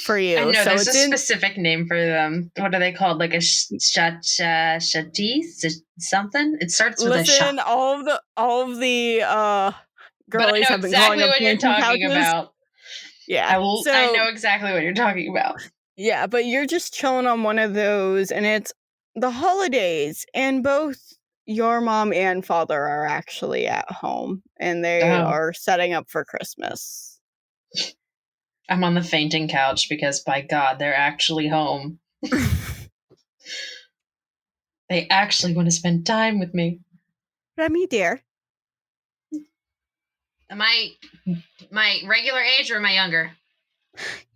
for you. I know, so there's it's a specific name for them. What are they called? Like a shatis? Something? It starts with a listen, sh. all of the But I girlies know have been calling exactly them what you're fainting talking couches. about. Yeah, I know exactly what you're talking about. Yeah, but you're just chilling on one of those, and it's the holidays, and both your mom and father are actually at home, and they are setting up for Christmas. I'm on the fainting couch because, by God, they're actually home. They actually want to spend time with me. Remy, dear. Am I my regular age or am I younger?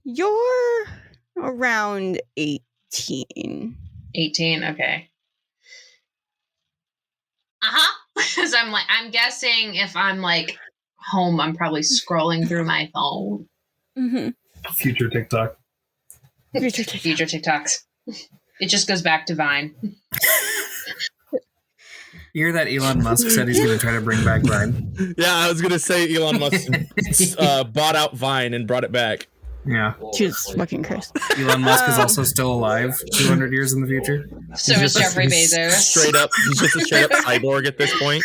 You're around 18. 18, okay. Because I'm guessing if I'm like home, I'm probably scrolling through my phone. Mm-hmm. future TikTok. Future TikTok. Future TikToks. It just goes back to Vine. You hear that Elon Musk said he's going to try to bring back Vine? Yeah, I was gonna say Elon Musk bought out Vine and brought it back. Yeah. Jesus fucking Christ. Elon Musk is also still alive 200 years in the future. So is Jeffrey Bezos. Straight up, he's just a straight up cyborg at this point.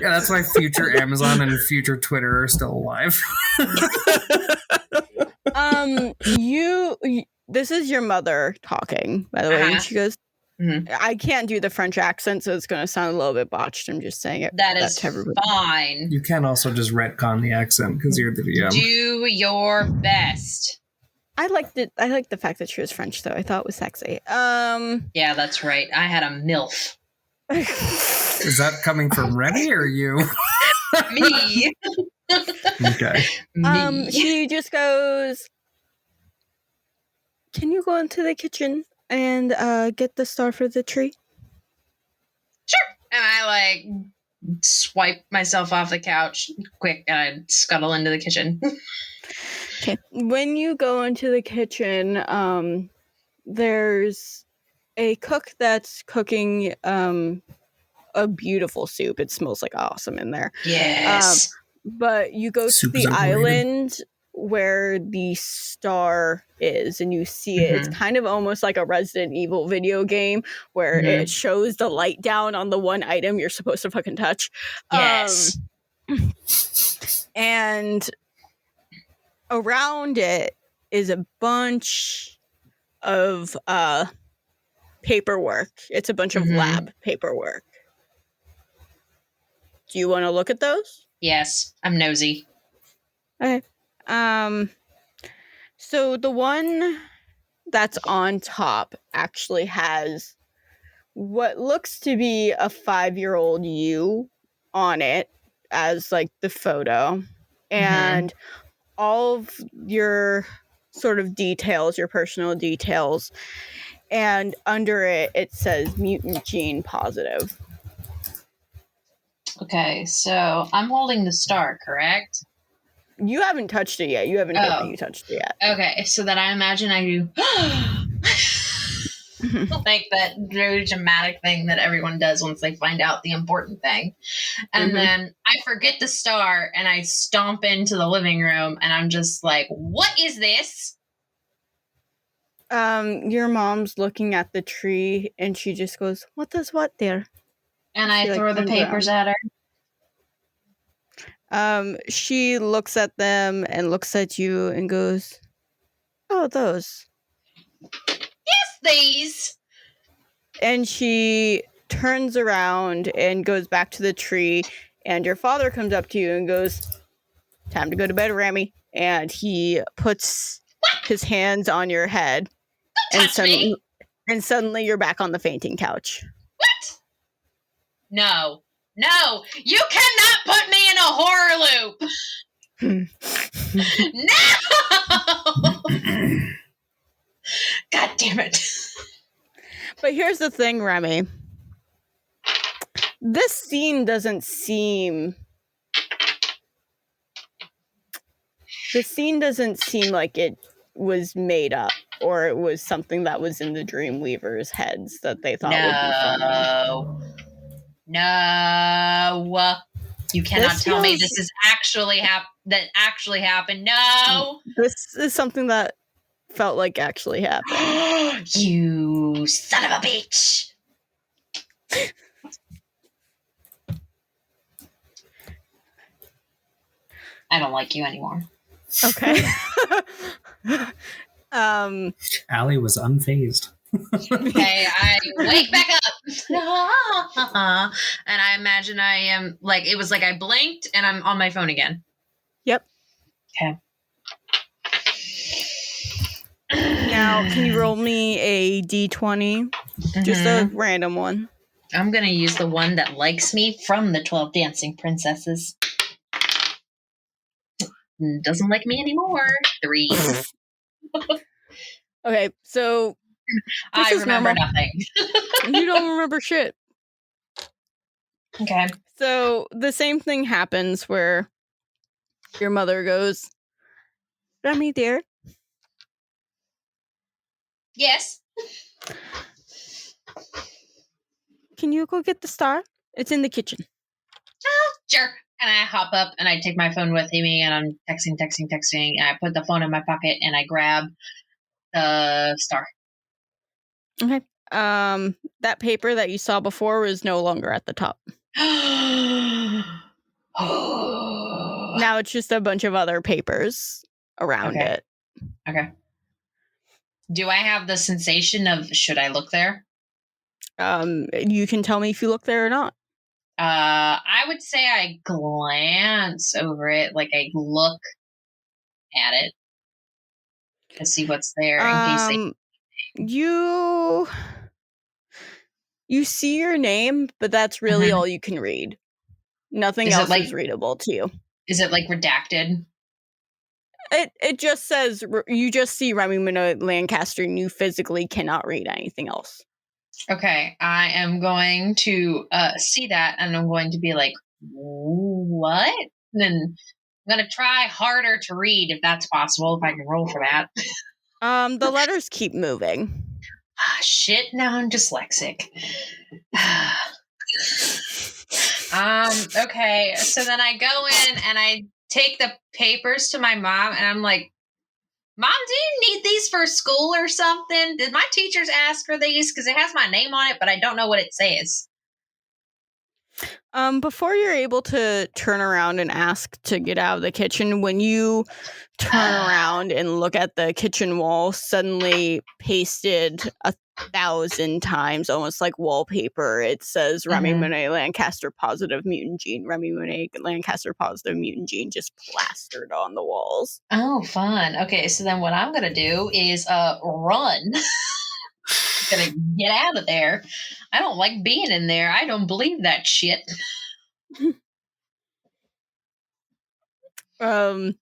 Yeah, that's why future Amazon and future Twitter are still alive. This is your mother talking, by the way, and she goes, Mm-hmm. I can't do the French accent, so it's going to sound a little bit botched. I'm just saying it. That is fine. You can also just retcon the accent because you're the DM. Do your best. I liked the fact that she was French, though. I thought it was sexy. Yeah, that's right. I had a MILF. Is that coming from Remy or you? Me. Okay. Me. She just goes, can you go into the kitchen and get the star for the tree? Sure. And I swipe myself off the couch quick and I scuttle into the kitchen. Okay. When you go into the kitchen, there's a cook that's cooking a beautiful soup. It smells like awesome in there. Yes. But you go to the island where the star is and you see it. It's kind of almost like a Resident Evil video game where it shows the light down on the one item you're supposed to fucking touch. Yes. And around it is a bunch of paperwork. It's a bunch of lab paperwork. Do you want to look at those? Yes. I'm nosy. Okay. So the one that's on top actually has what looks to be a 5-year-old you on it as like the photo, and all of your sort of details, your personal details, and under it it says mutant gene positive. Okay, so I'm holding the star, correct? You haven't touched it yet. You haven't told me you touched it yet. Okay, so then I imagine I do like that very dramatic thing that everyone does once they find out the important thing. And then I forget the star and I stomp into the living room and I'm just like, what is this? Your mom's looking at the tree and she just goes, what does what there? And I throw the papers at her. She looks at them and looks at you and goes, oh, those. Yes, these. And she turns around and goes back to the tree, and your father comes up to you and goes, time to go to bed, Rami. And he puts his hands on your head, Don't touch me. And suddenly you're back on the fainting couch. What? No, you cannot put me in a horror loop. No. God damn it. But here's the thing, Remy. This scene doesn't seem like it was made up, or it was something that was in the Dreamweavers' heads that they thought would be funny. No. You cannot tell me this is actually happened. No. This is something that felt like actually happened. You son of a bitch. I don't like you anymore. Okay. Allie was unfazed. Okay, I wake back up. And I imagine I am like, it was like I blinked and I'm on my phone again. Yep. Okay. Now, can you roll me a d20? Just a random one. I'm going to use the one that likes me from the 12 Dancing Princesses. Doesn't like me anymore. 3. Okay, so I remember nothing. You don't remember shit. Okay. So the same thing happens where your mother goes, Remy, dear. Yes. Can you go get the star? It's in the kitchen. Sure. And I hop up and I take my phone with me and I'm texting. And I put the phone in my pocket and I grab the star. Okay. That paper that you saw before is no longer at the top. Now it's just a bunch of other papers around it. Okay. Do I have the sensation of should I look there? You can tell me if you look there or not. I would say I glance over it, like I look at it to see what's there in case you see your name, but that's really all you can read. Nothing else is readable to you. Is it like redacted? It just says you just see Remy Minoy Lancaster and you physically cannot read anything else. Okay, I am going to see that and I'm going to be like, what? And then I'm going to try harder to read if that's possible, if I can roll for that. The letters keep moving. Shit, now I'm dyslexic. Okay, so then I go in and I take the papers to my mom and I'm like, Mom, do you need these for school or something? Did my teachers ask for these? Because it has my name on it, but I don't know what it says. Before you're able to turn around and ask to get out of the kitchen, when you turn around and look at the kitchen wall, suddenly pasted 1,000 times, almost like wallpaper, it says Remy Monet Lancaster positive mutant gene. Remy Monet Lancaster positive mutant gene, just plastered on the walls. Oh, fun. Okay, so then what I'm going to do is run. Gonna get out of there. I don't like being in there. I don't believe that shit. Do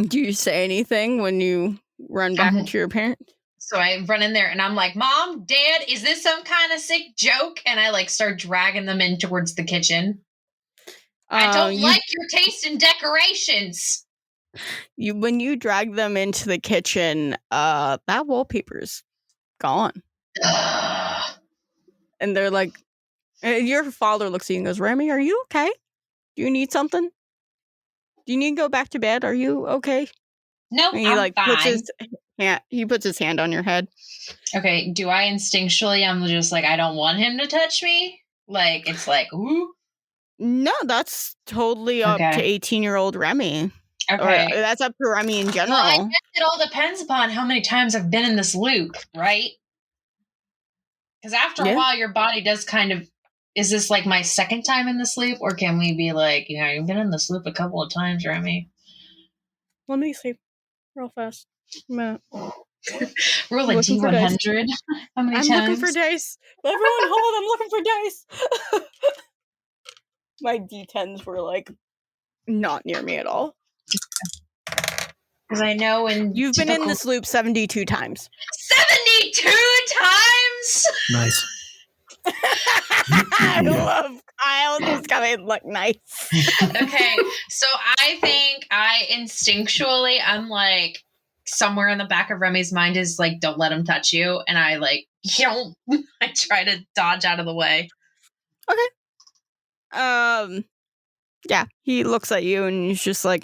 you say anything when you run back to your parents? So I run in there and I'm like, Mom, Dad, is this some kind of sick joke? And I like start dragging them in towards the kitchen. I don't like your taste in decorations. When you drag them into the kitchen, that wallpaper's gone. And they're like, your father looks at you and goes, Remy, are you okay? Do you need something? Do you need to go back to bed? Are you okay? No, and he I'm fine. He puts his hand on your head. Okay, do I instinctually, I'm just like, I don't want him to touch me? Like, it's like, ooh? No, that's totally up to 18-year-old Remy. Okay. Or that's up to Remy in general. Well, I guess it all depends upon how many times I've been in this loop, right? Because after a while, your body does kind of, is this like my second time in this loop? Or can we be like, you've been in this loop a couple of times, Remy? Let me see real fast. Roll a D100. How many times? I'm looking for dice. Everyone, hold! I'm looking for dice. My D10s were like not near me at all. Because I know you've been in this loop 72 times. 72 times. Nice. I love Kyle just coming like nice. Okay, so I think I'm like somewhere in the back of Remy's mind is like, don't let him touch you, and I like I try to dodge out of the way. Okay. Yeah, he looks at you and he's just like,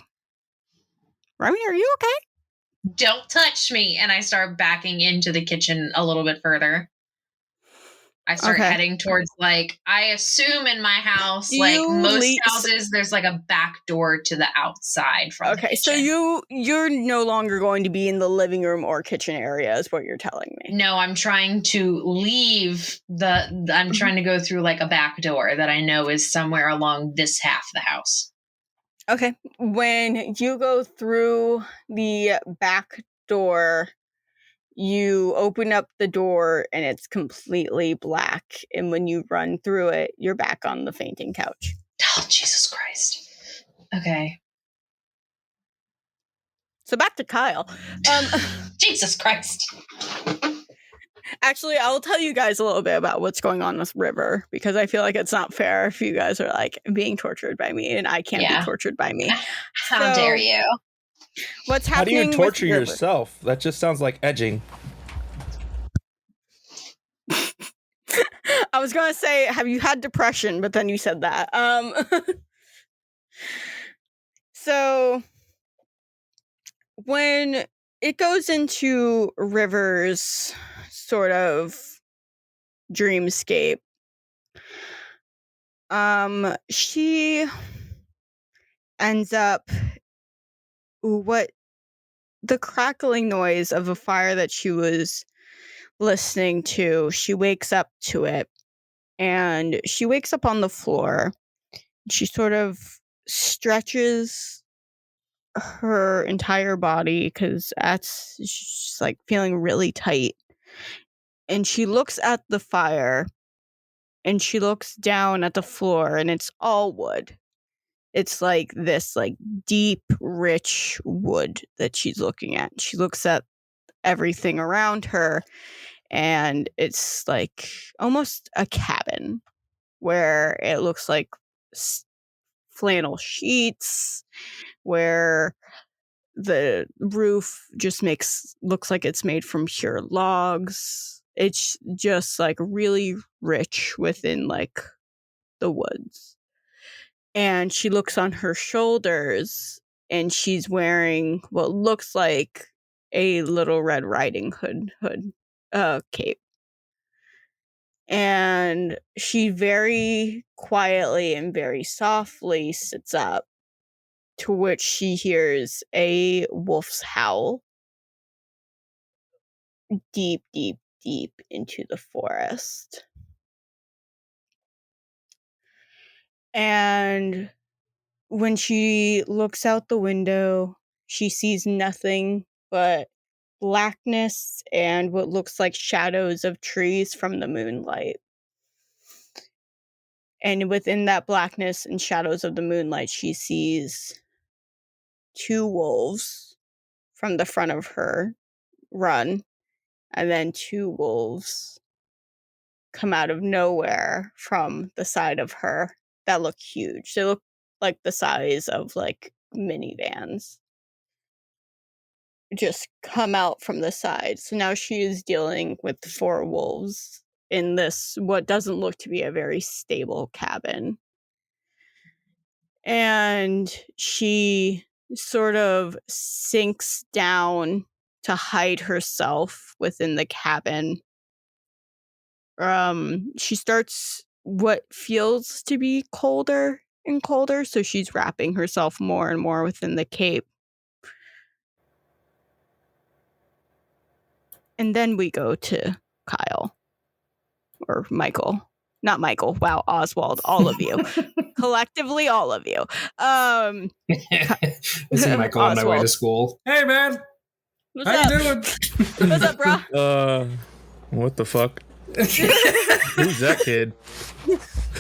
Remy, are you okay? Don't touch me, and I start backing into the kitchen a little bit further. I start heading towards, like, I assume in my house, like most houses, there's like a back door to the outside from the kitchen. So you're no longer going to be in the living room or kitchen area is what you're telling me. No, I'm trying to leave I'm trying to go through like a back door that I know is somewhere along this half of the house. Okay. When you go through the back door, you open up the door and it's completely black. And when you run through it, you're back on the fainting couch. Oh, Jesus Christ. Okay. So back to Kyle. Jesus Christ. Actually, I'll tell you guys a little bit about what's going on with River, because I feel like it's not fair if you guys are like being tortured by me and I can't be tortured by me. How dare you? What's happening? How do you torture yourself? That just sounds like edging. I was going to say, have you had depression? But then you said that. So when it goes into River's sort of dreamscape, she ends up the crackling noise of a fire that she was listening to, she wakes up to it, and she wakes up on the floor. She sort of stretches her entire body because she's like feeling really tight, and she looks at the fire and she looks down at the floor, and it's all wood. It's like this like deep, rich wood that she's looking at. She looks at everything around her, and it's like almost a cabin where it looks like flannel sheets, where the roof just looks like it's made from pure logs. It's just like really rich within like the woods. And she looks on her shoulders, and she's wearing what looks like a Little Red Riding Hood cape. And she very quietly and very softly sits up, to which she hears a wolf's howl deep, deep, deep into the forest. And when she looks out the window, she sees nothing but blackness and what looks like shadows of trees from the moonlight. And within that blackness and shadows of the moonlight, she sees 2 wolves from the front of her run, and then 2 wolves come out of nowhere from the side of her that look huge. They look like the size of like minivans. Just come out from the side. So now she is dealing with 4 wolves in this what doesn't look to be a very stable cabin. And she sort of sinks down to hide herself within the cabin. She starts what feels to be colder and colder, so she's wrapping herself more and more within the cape. And then we go to Kyle. Or Michael. Not Michael. Wow, Oswald. All of you. Collectively, all of you. I see Michael on my way to school. Hey, man. What's How up? you doing? What's up, bro? What the fuck? Who's that kid?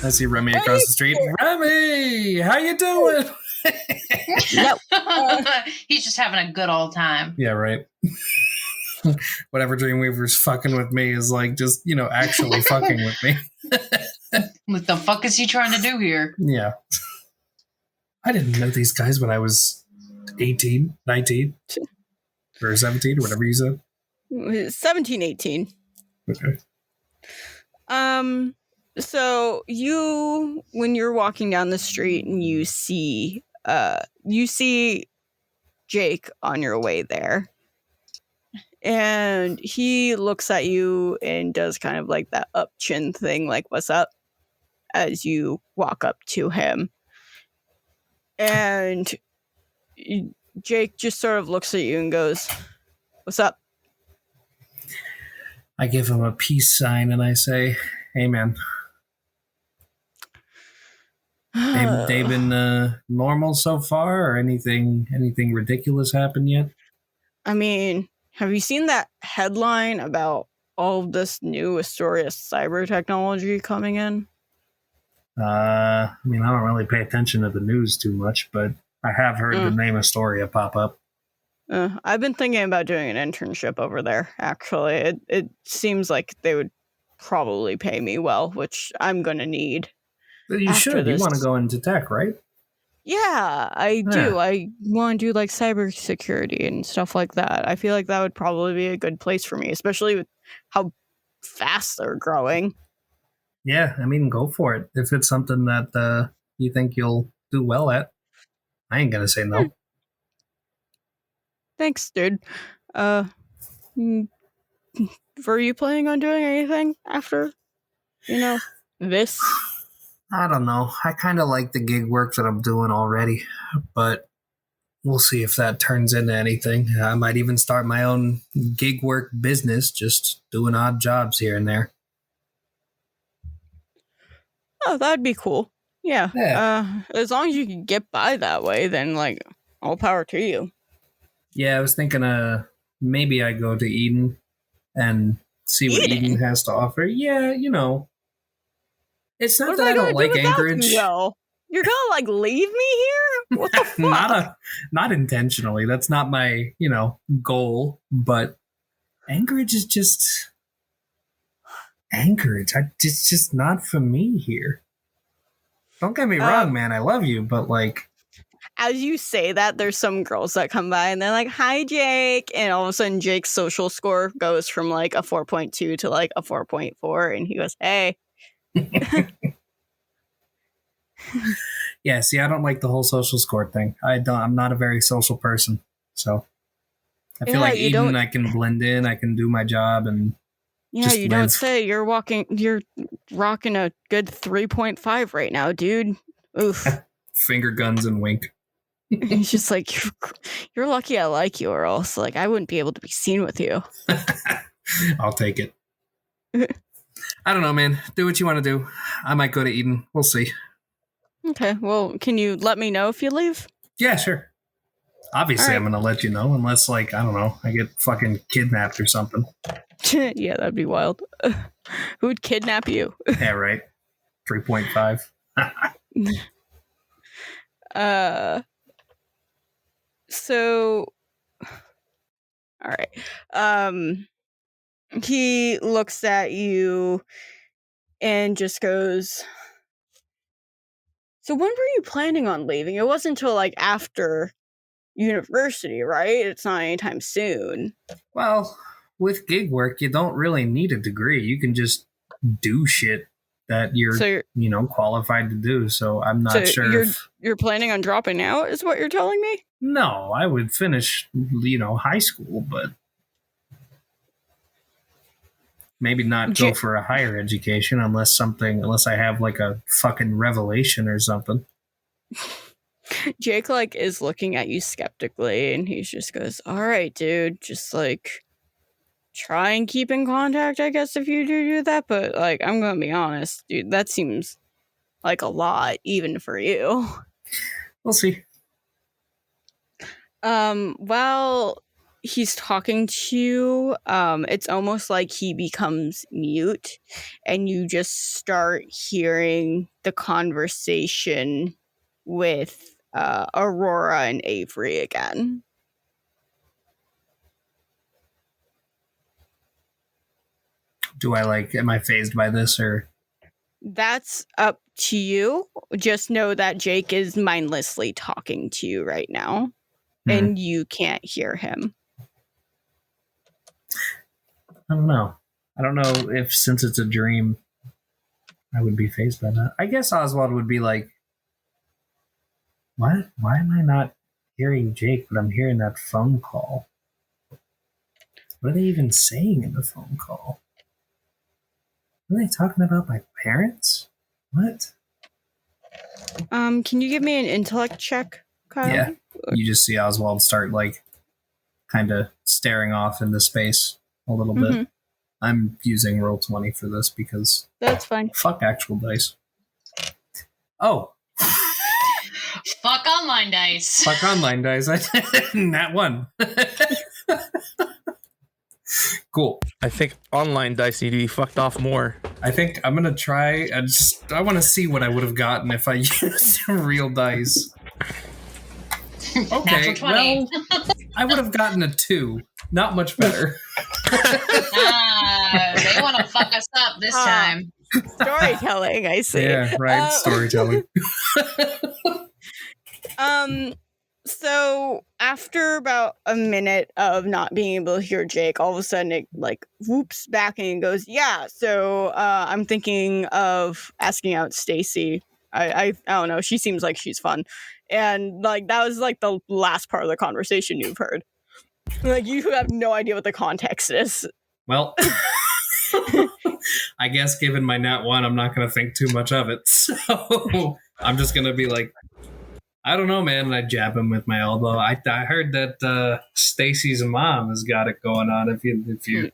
I see Remy across the street. Remy, how you doing? No. He's just having a good old time. Yeah, right. Whatever Dreamweaver's fucking with me is like just, actually fucking with me. What the fuck is he trying to do here? Yeah. I didn't know these guys when I was 18, 19, or 17, or whatever you said. 17, 18. Okay. So when you're walking down the street and you see Jake on your way there, and he looks at you and does kind of like that up chin thing, like, what's up, as you walk up to him. And Jake just sort of looks at you and goes, what's up? I give him a peace sign and I say, hey, man. They been normal so far, or anything ridiculous happened yet? I mean, have you seen that headline about all of this new Astoria cyber technology coming in? I don't really pay attention to the news too much, but I have heard the name Astoria pop up. I've been thinking about doing an internship over there, actually. It seems like they would probably pay me well, which I'm going to need. You should. You want to go into tech, right? Yeah, I do. I want to do like cybersecurity and stuff like that. I feel like that would probably be a good place for me, especially with how fast they're growing. Yeah, go for it. If it's something that you think you'll do well at, I ain't gonna say no. Thanks, dude. Were you planning on doing anything after, this? I don't know. I kind of like the gig work that I'm doing already, but we'll see if that turns into anything. I might even start my own gig work business, just doing odd jobs here and there. Oh, that'd be cool. Yeah. As long as you can get by that way, then, like, all power to you. Yeah, I was thinking maybe I go to Eden and see what Eden has to offer. Yeah, It's not that I don't like Anchorage. You're gonna like leave me here? What the fuck? Not intentionally. That's not my, goal. But Anchorage is just Anchorage. It's just not for me here. Don't get me wrong, man. I love you, but like, as you say that, there's some girls that come by and they're like, "Hi, Jake," and all of a sudden, Jake's social score goes from like a 4.2 to like a 4.4, and he goes, "Hey." Yeah, see, I don't like the whole social score thing. I'm not a very social person, so I feel like Eden, I can blend in, I can do my job, and just live. Don't say you're rocking a good 3.5 right now, dude. Oof. Finger guns and wink. It's just like, you're lucky I like you, or else like I wouldn't be able to be seen with you. I'll take it. I don't know, man. Do what you want to do. I might go to Eden. We'll see. Okay, well, can you let me know if you leave? Yeah, sure. Obviously, I'm going to let you know, unless, like, I don't know, I get fucking kidnapped or something. Yeah, that'd be wild. Who'd kidnap you? Yeah, right. 3.5. So, all right. He looks at you and just goes, so when were you planning on leaving? It wasn't until like after university, right? It's not anytime soon. Well, with gig work, you don't really need a degree. You can just do shit that you're qualified to do. So I'm not sure. You're planning on dropping out, is what you're telling me? No, I would finish, high school, but maybe not go for a higher education unless I have like a fucking revelation or something. Jake like is looking at you skeptically, and he just goes, "All right, dude, just like try and keep in contact, I guess, if you do that. But like, I'm gonna be honest, dude, that seems like a lot, even for you." We'll see. Well, he's talking to you, it's almost like he becomes mute, and you just start hearing the conversation with Aurora and Avery again. Am I phased by this or? That's up to you. Just know that Jake is mindlessly talking to you right now, and you can't hear him. I don't know. I don't know if, since it's a dream, I would be phased by that. I guess Oswald would be like, what? Why am I not hearing Jake, but I'm hearing that phone call? What are they even saying in the phone call? Are they talking about my parents? What? Can you give me an intellect check, Kyle? Yeah. You just see Oswald start like kind of staring off into space a little bit. I'm using Roll20 for this because that's fine. Fuck actual dice. Oh. Fuck online dice. Fuck online dice. I did that one. Cool. I think online dice need to be fucked off more. I think I'm gonna try. I want to see what I would have gotten if I used real dice. Okay, well, I would have gotten a 2. Not much better. They want to fuck us up this time. Storytelling, I see. Yeah, right. Storytelling. So after about a minute of not being able to hear Jake, all of a sudden it like whoops back and goes, yeah. So I'm thinking of asking out Stacy. I don't know. She seems like she's fun. And like that was like the last part of the conversation you've heard. Like you have no idea what the context is. Well, I guess given my nat 1, I'm not going to think too much of it. So I'm just going to be like, I don't know, man. And I jab him with my elbow. I heard that Stacy's mom has got it going on. If you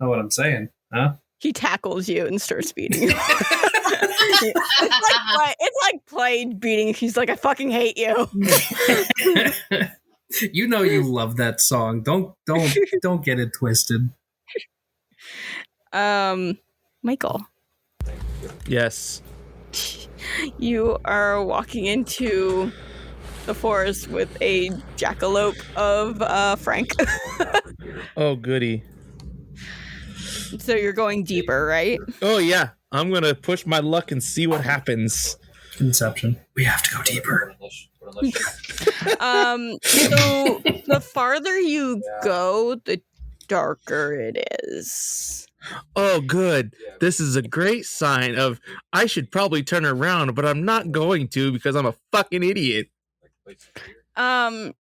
know what I'm saying, huh? He tackles you and starts beating you. It's like played beating. He's like, I fucking hate you. You know you love that song. Don't get it twisted. Michael. Yes. You are walking into the forest with a jackalope of Frank. Oh, goody. So you're going deeper, right? Oh, yeah. I'm going to push my luck and see what happens. Inception. We have to go deeper. So the farther you go, the darker it is. Oh, good. This is a great sign of I should probably turn around, but I'm not going to because I'm a fucking idiot. In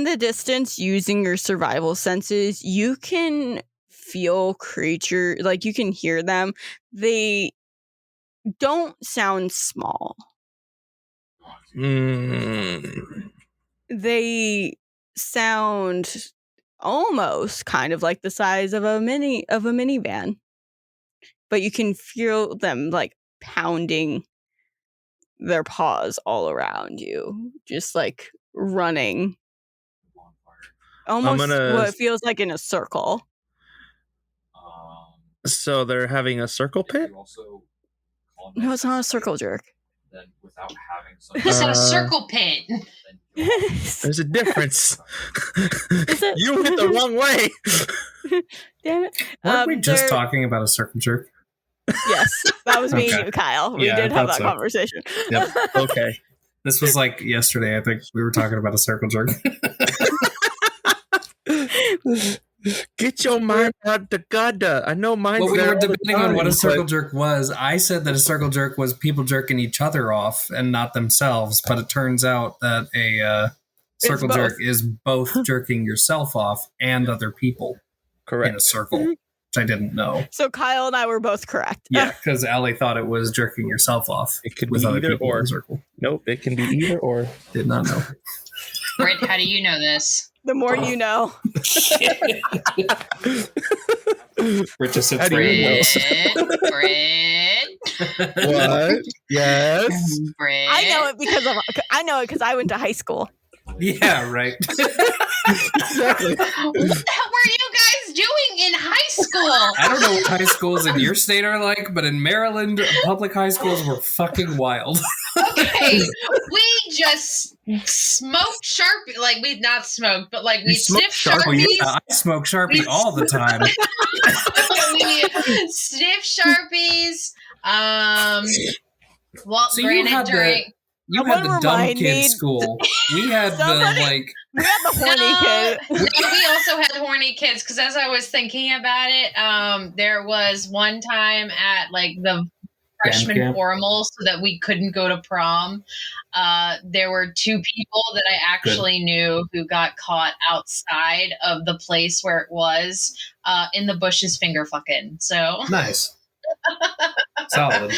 the distance, using your survival senses, you can feel creature, like you can hear them. They don't sound small. They sound almost kind of like the size of a minivan, but you can feel them like pounding their paws all around you, just like running almost what it feels like in a circle. So they're having a circle pit? No, it's not a circle jerk. Who said a circle pit? There's a difference. It? You went the wrong way. Damn it. Weren't we just talking about a circle jerk? Yes, that was me Okay. and you, Kyle. We Yeah, did I have thought that so. conversation. Yep. Okay. This was like yesterday. I think we were talking about a circle jerk. Get your mind out the gutter. I know mine's Well, we there were all the debating on what a time, circle but- jerk was. I said that a circle jerk was people jerking each other off and not themselves, but it turns out that a circle both. jerk is both jerking yourself off and other people Correct. in a circle, which I didn't know. So Kyle and I were both correct. Yeah, because Allie thought it was jerking yourself off. It could with be other either people in or. the circle. Nope, it can be either or. Did not know. Britt, how do you know this? The more you know. Rich just sits How do there you and know? knows. Britt. What? Yes. Britt. I know it because I went to high school. Yeah, right. Exactly. What the hell were you guys doing in high school? I don't know what high schools in your state are like, but in Maryland, public high schools were fucking wild. Okay, we just smoked Sharpie. Like, we not smoked, but like we smoked sniffed Oh Sharpies. yeah, I smoke Sharpie all the time. We sniffed Sharpies. Walt So you granted had during. you had the Someone dumb remind kid me- school. We had Somebody- the like. We had the horny kid. No, we also had horny kids because as I was thinking about it, there was one time at like the freshman camp. formal so that we couldn't go to prom. There were two people that I actually knew who got caught outside of the place where it was in the bushes finger fucking. So Nice. Solid.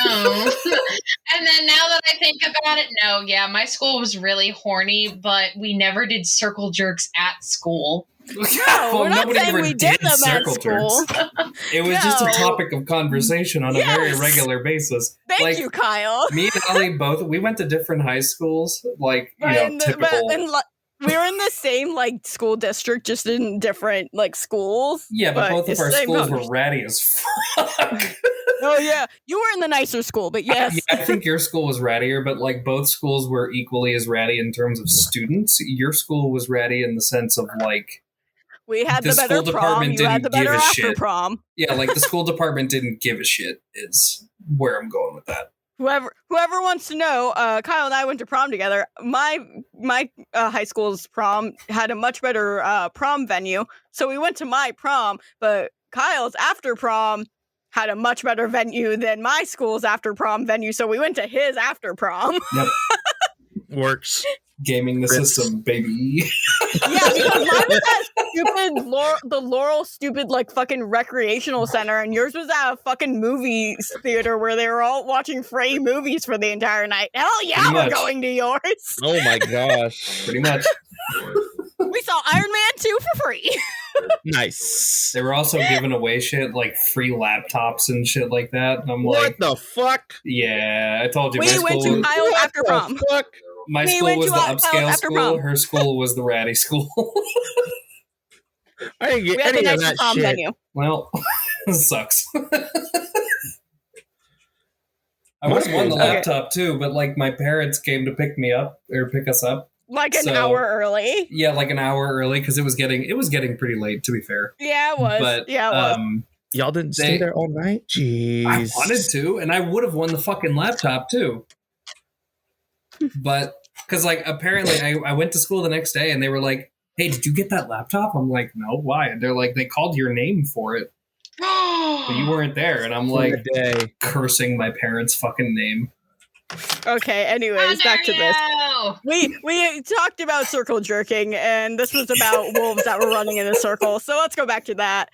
And then now that I think about it, no, yeah, my school was really horny, but we never did circle jerks at school. No, we're not saying we did them at circle school. jerks. It was just a No. topic of conversation on a very Yes. regular basis. Thank Like, you, Kyle. me and Ali we went to different high schools, like, you know, typical. We were in the same like school district, just in different like schools. Yeah, but both of it's our same schools numbers. were ratty as fuck. Oh yeah, you were in the nicer school, but yes, Yeah, I think your school was rattier, but like both schools were equally as ratty in terms of students. Your school was ratty in the sense of like, we had the the better school prom. department You had the didn't give better a after shit. prom. yeah, like the school department didn't give a shit is where I'm going with that. Whoever wants to know, Kyle and I went to prom together. My high school's prom had a much better prom venue, so we went to my prom. But Kyle's after prom had a much better venue than my school's after prom venue, so we went to his after prom. Yep. Works. Gaming the Ritz. system, baby. Yeah, because mine was at the Laurel stupid like fucking recreational center, and yours was at a fucking movie theater where they were all watching free movies for the entire night. Hell yeah, Pretty we're much. going to yours. Oh my gosh. Pretty much. We saw Iron Man 2 for free. Nice. They were also giving away shit like free laptops and shit like that. And I'm What like, the fuck? yeah, I told you. We my went school to was, Kyle's after What prom. the fuck? my we school went was to the Kyle's upscale after school. prom. Her school was the ratty school. I didn't We get had the any of nicer that prom shit. venue. Well, this sucks. I would have won the Okay. laptop too, but like my parents came to pick me up or pick us up. Like an So- hour early. Yeah, like an hour early because it was getting pretty late. To be fair, Yeah, it was. but yeah, it was. Y'all didn't They- stay there all night? Jeez. I wanted to, and I would have won the fucking laptop too. But because like apparently I went to school the next day and they were like, "Hey, did you get that laptop?" I'm like, "No, why?" And they're like, "They called your name for it, but you weren't there." And I'm like Day. cursing my parents' fucking name. Okay, anyways, back to this. We talked about circle jerking, and this was about wolves that were running in a circle. So let's go back to that.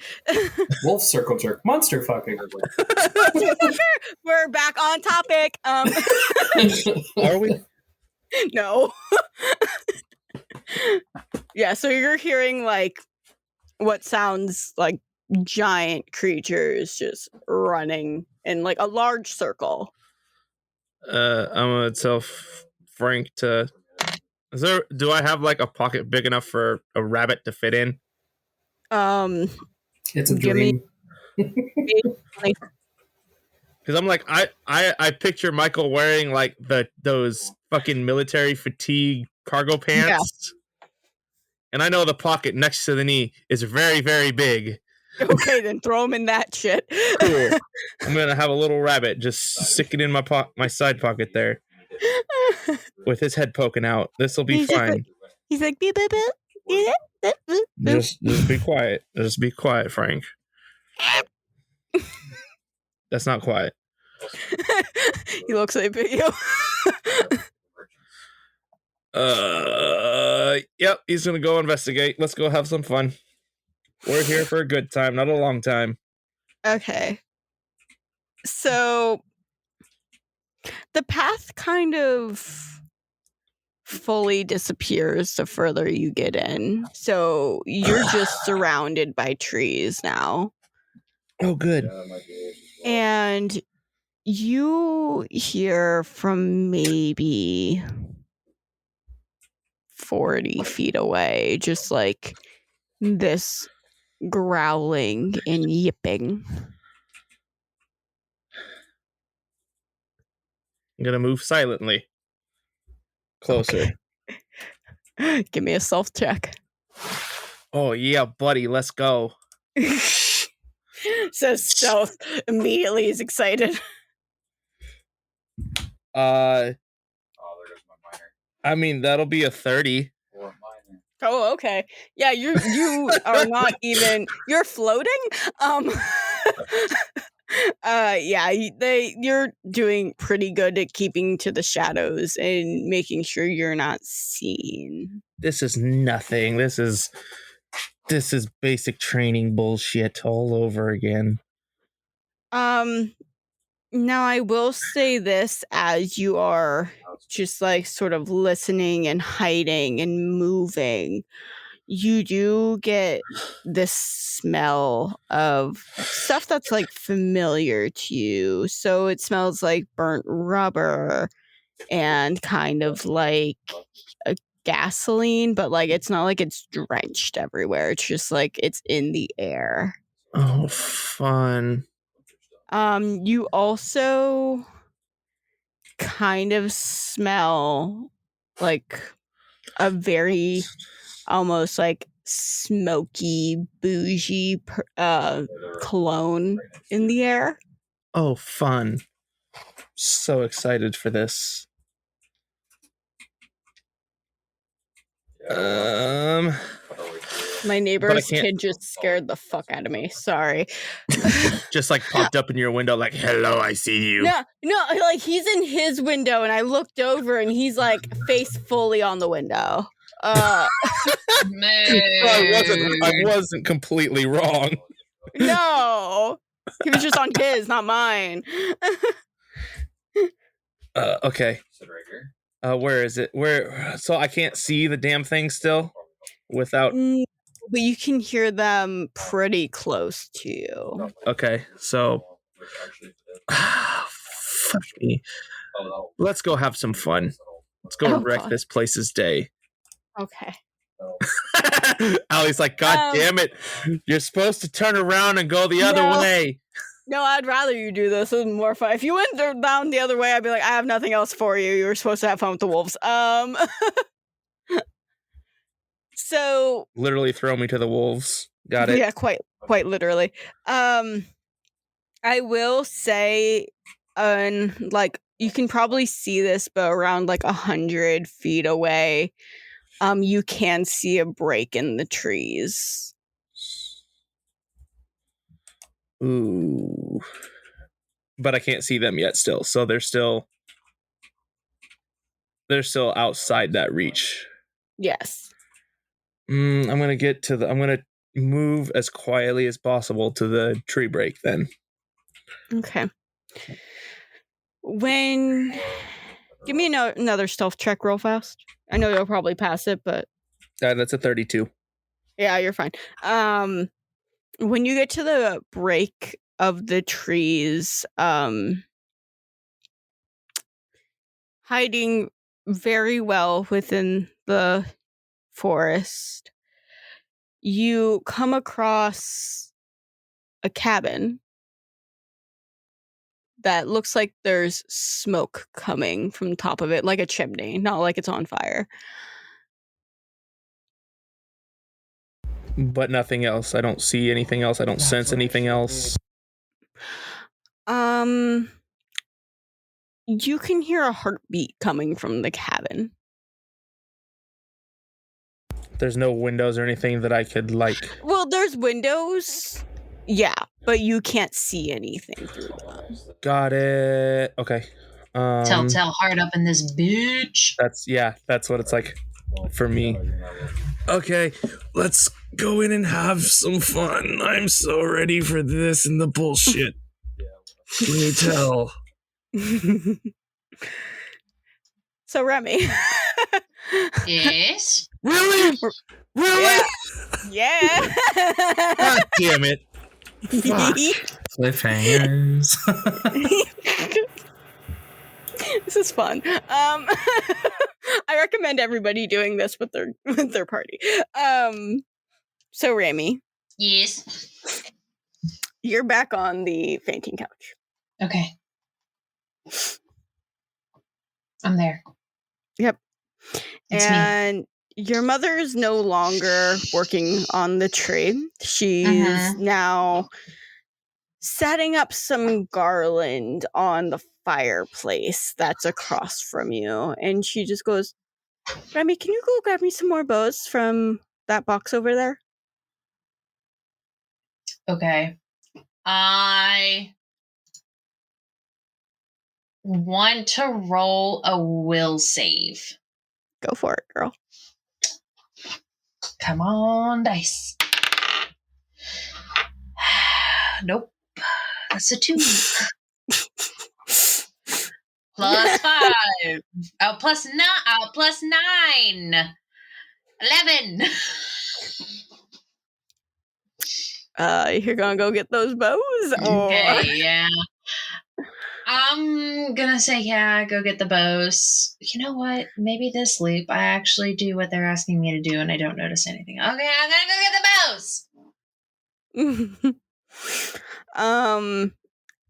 Wolf circle jerk, monster fucking. We're back on topic. Are we? No. Yeah, so you're hearing like what sounds like giant creatures just running in like a large circle. I'm gonna tell Frank to. Do I have like a pocket big enough for a rabbit to fit in? It's a Give me- dream. Because I'm like, I picture Michael wearing like those fucking military fatigue cargo pants. And I know the pocket next to the knee is very, very big. Okay, then throw them in that shit. Cool. I'm gonna have a little rabbit just stick it in my side pocket there with his head poking out. This will be He's just fine. He's like, beep, beep, beep. Just be quiet. Just be quiet, Frank. That's not quiet. He looks at you. Yep, he's gonna go investigate. Let's go have some fun. We're here for a good time, not a long time. Okay. So the path kind of fully disappears the further you get in. So you're just surrounded by trees now. Oh, good. And you hear from maybe 40 feet away, just like this growling and yipping. I'm gonna move silently closer. Okay. Give me a stealth check. Oh yeah, buddy, let's go. Says stealth. Immediately is excited. I mean, that'll be a 30. Oh, okay. Yeah, you are not even. You're floating. Yeah, you're doing pretty good at keeping to the shadows and making sure you're not seen. This is nothing. This is basic training bullshit all over again. Now I will say this as you are just like sort of listening and hiding and moving. You do get this smell of stuff that's like familiar to you. So it smells like burnt rubber and kind of like a gasoline, but like it's not like it's drenched everywhere. It's just like it's in the air. Oh, fun. You also kind of smell like a very almost like smoky, bougie cologne in the air. Oh, fun. So excited for this. My neighbor's kid just scared the fuck out of me. Sorry. Just like popped up in your window like, hello, I see you. No, like he's in his window and I looked over and he's like face fully on the window. I wasn't completely wrong. No. He was just on his, not mine. Okay. Where is it? So I can't see the damn thing still without. But you can hear them pretty close to you. Okay, so fuck me. Let's go have some fun. Let's go wreck this place's day. Okay. Allie's like, God damn it! You're supposed to turn around and go the other way. No, I'd rather you do this. It's more fun. If you went down the other way, I'd be like, I have nothing else for you. You were supposed to have fun with the wolves. So literally throw me to the wolves. Got it. Yeah, quite literally. I will say, like you can probably see this, but around like 100 feet away, you can see a break in the trees. Ooh. But I can't see them yet still. So they're still outside that reach. Yes. I'm going to move as quietly as possible to the tree break then. Okay. Give me another stealth check real fast. I know you'll probably pass it, but that's a 32. Yeah, you're fine. When you get to the break of the trees, hiding very well within the forest, you come across a cabin that looks like there's smoke coming from the top of it, like a chimney, not like it's on fire. But nothing else. I don't see anything else. I don't sense anything else. You can hear a heartbeat coming from the cabin. There's no windows or anything that I could like. Well, there's windows. Yeah, but you can't see anything through them. Got it. Okay. Telltale heart up in this bitch. That's what it's like for me. Okay, let's go in and have some fun. I'm so ready for this and the bullshit. Can you tell? So Remy. Yes. Really? Really? Yeah. God damn it. Cliffhangers. This is fun. I recommend everybody doing this with their party. So Rami, Yes. you're back on the fainting couch. Okay. I'm there. Yep. It's and your mother is no longer working on the tree. She's now setting up some garland on the fireplace that's across from you. And she just goes, Remy, can you go grab me some more bows from that box over there? Okay. I want to roll a will save. Go for it, girl. Come on, dice. Nope. That's a 2. Plus 5. Oh, plus 9. Oh, plus 9. 11. You're gonna go get those bows? Okay, yeah. I'm gonna say, yeah, go get the bows. You know what? Maybe this loop, I actually do what they're asking me to do and I don't notice anything. Okay, I'm gonna go get the bows.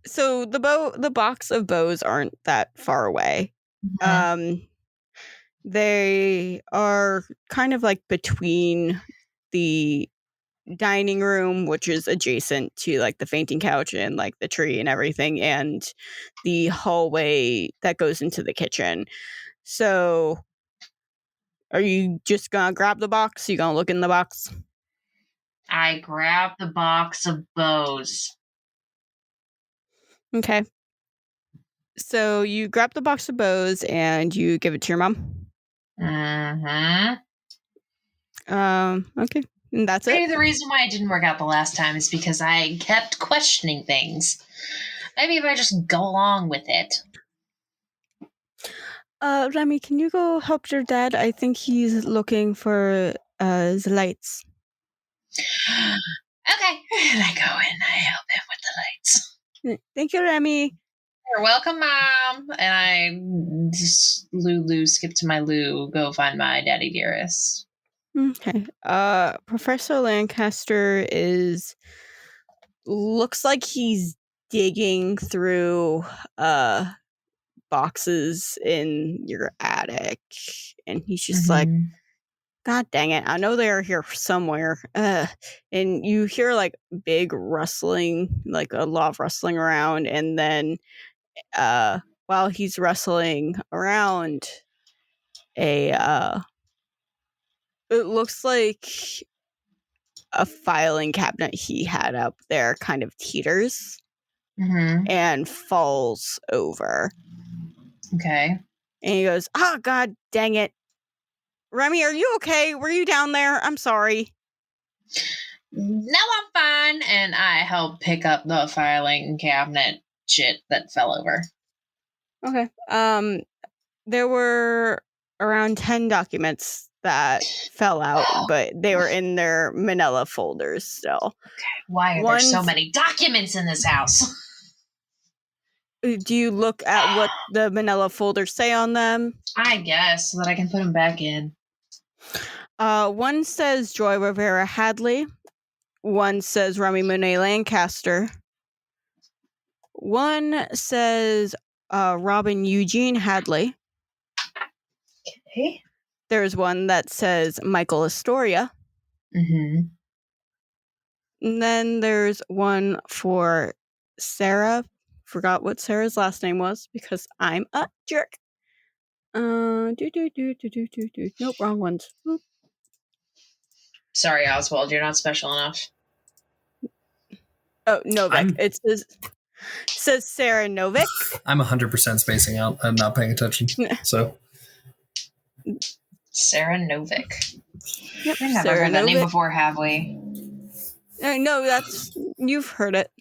So the box of bows aren't that far away. They are kind of like between the dining room, which is adjacent to like the fainting couch and like the tree and everything, and the hallway that goes into the kitchen. So are you just gonna grab the box? You gonna look in the box? I grab the box of bows. Okay. So you grab the box of bows and you give it to your mom? Okay. And that's it? Maybe the reason why it didn't work out the last time is because I kept questioning things. Maybe if I just go along with it. Remy, can you go help your dad? I think he's looking for the lights. Okay. And I go in. I help him with the lights. Thank you, Remy. You're welcome, Mom. And I just skip to my loo, go find my daddy dearest. Okay. Professor Lancaster looks like he's digging through boxes in your attic, and he's just like, God dang it, I know they are here somewhere. And you hear like big rustling, like a lot of rustling around, and then while he's rustling around, it looks like a filing cabinet he had up there kind of teeters and falls over. Okay. And he goes, oh, God dang it. Remy, are you okay? Were you down there? I'm sorry. No, I'm fine. And I help pick up the filing cabinet shit that fell over. Okay. There were around 10 documents that fell out, but they were in their manila folders still. Okay. Why are there so many documents in this house? Do you look at what the manila folders say on them? I guess, so that I can put them back in. One says Joy Rivera Hadley. One says Remy Monet Lancaster. One says Robin Eugene Hadley. Okay. There's one that says Michael Astoria. And then there's one for Sarah. Forgot what Sarah's last name was because I'm a jerk. Nope, wrong ones. Oop. Sorry, Oswald, you're not special enough. Oh, Novik. It says Sarah Novik. I'm 100% spacing out. I'm not paying attention. So Sarah Novik. Yep, We've never Sarah heard that Novik. name before, have we? No, you've heard it.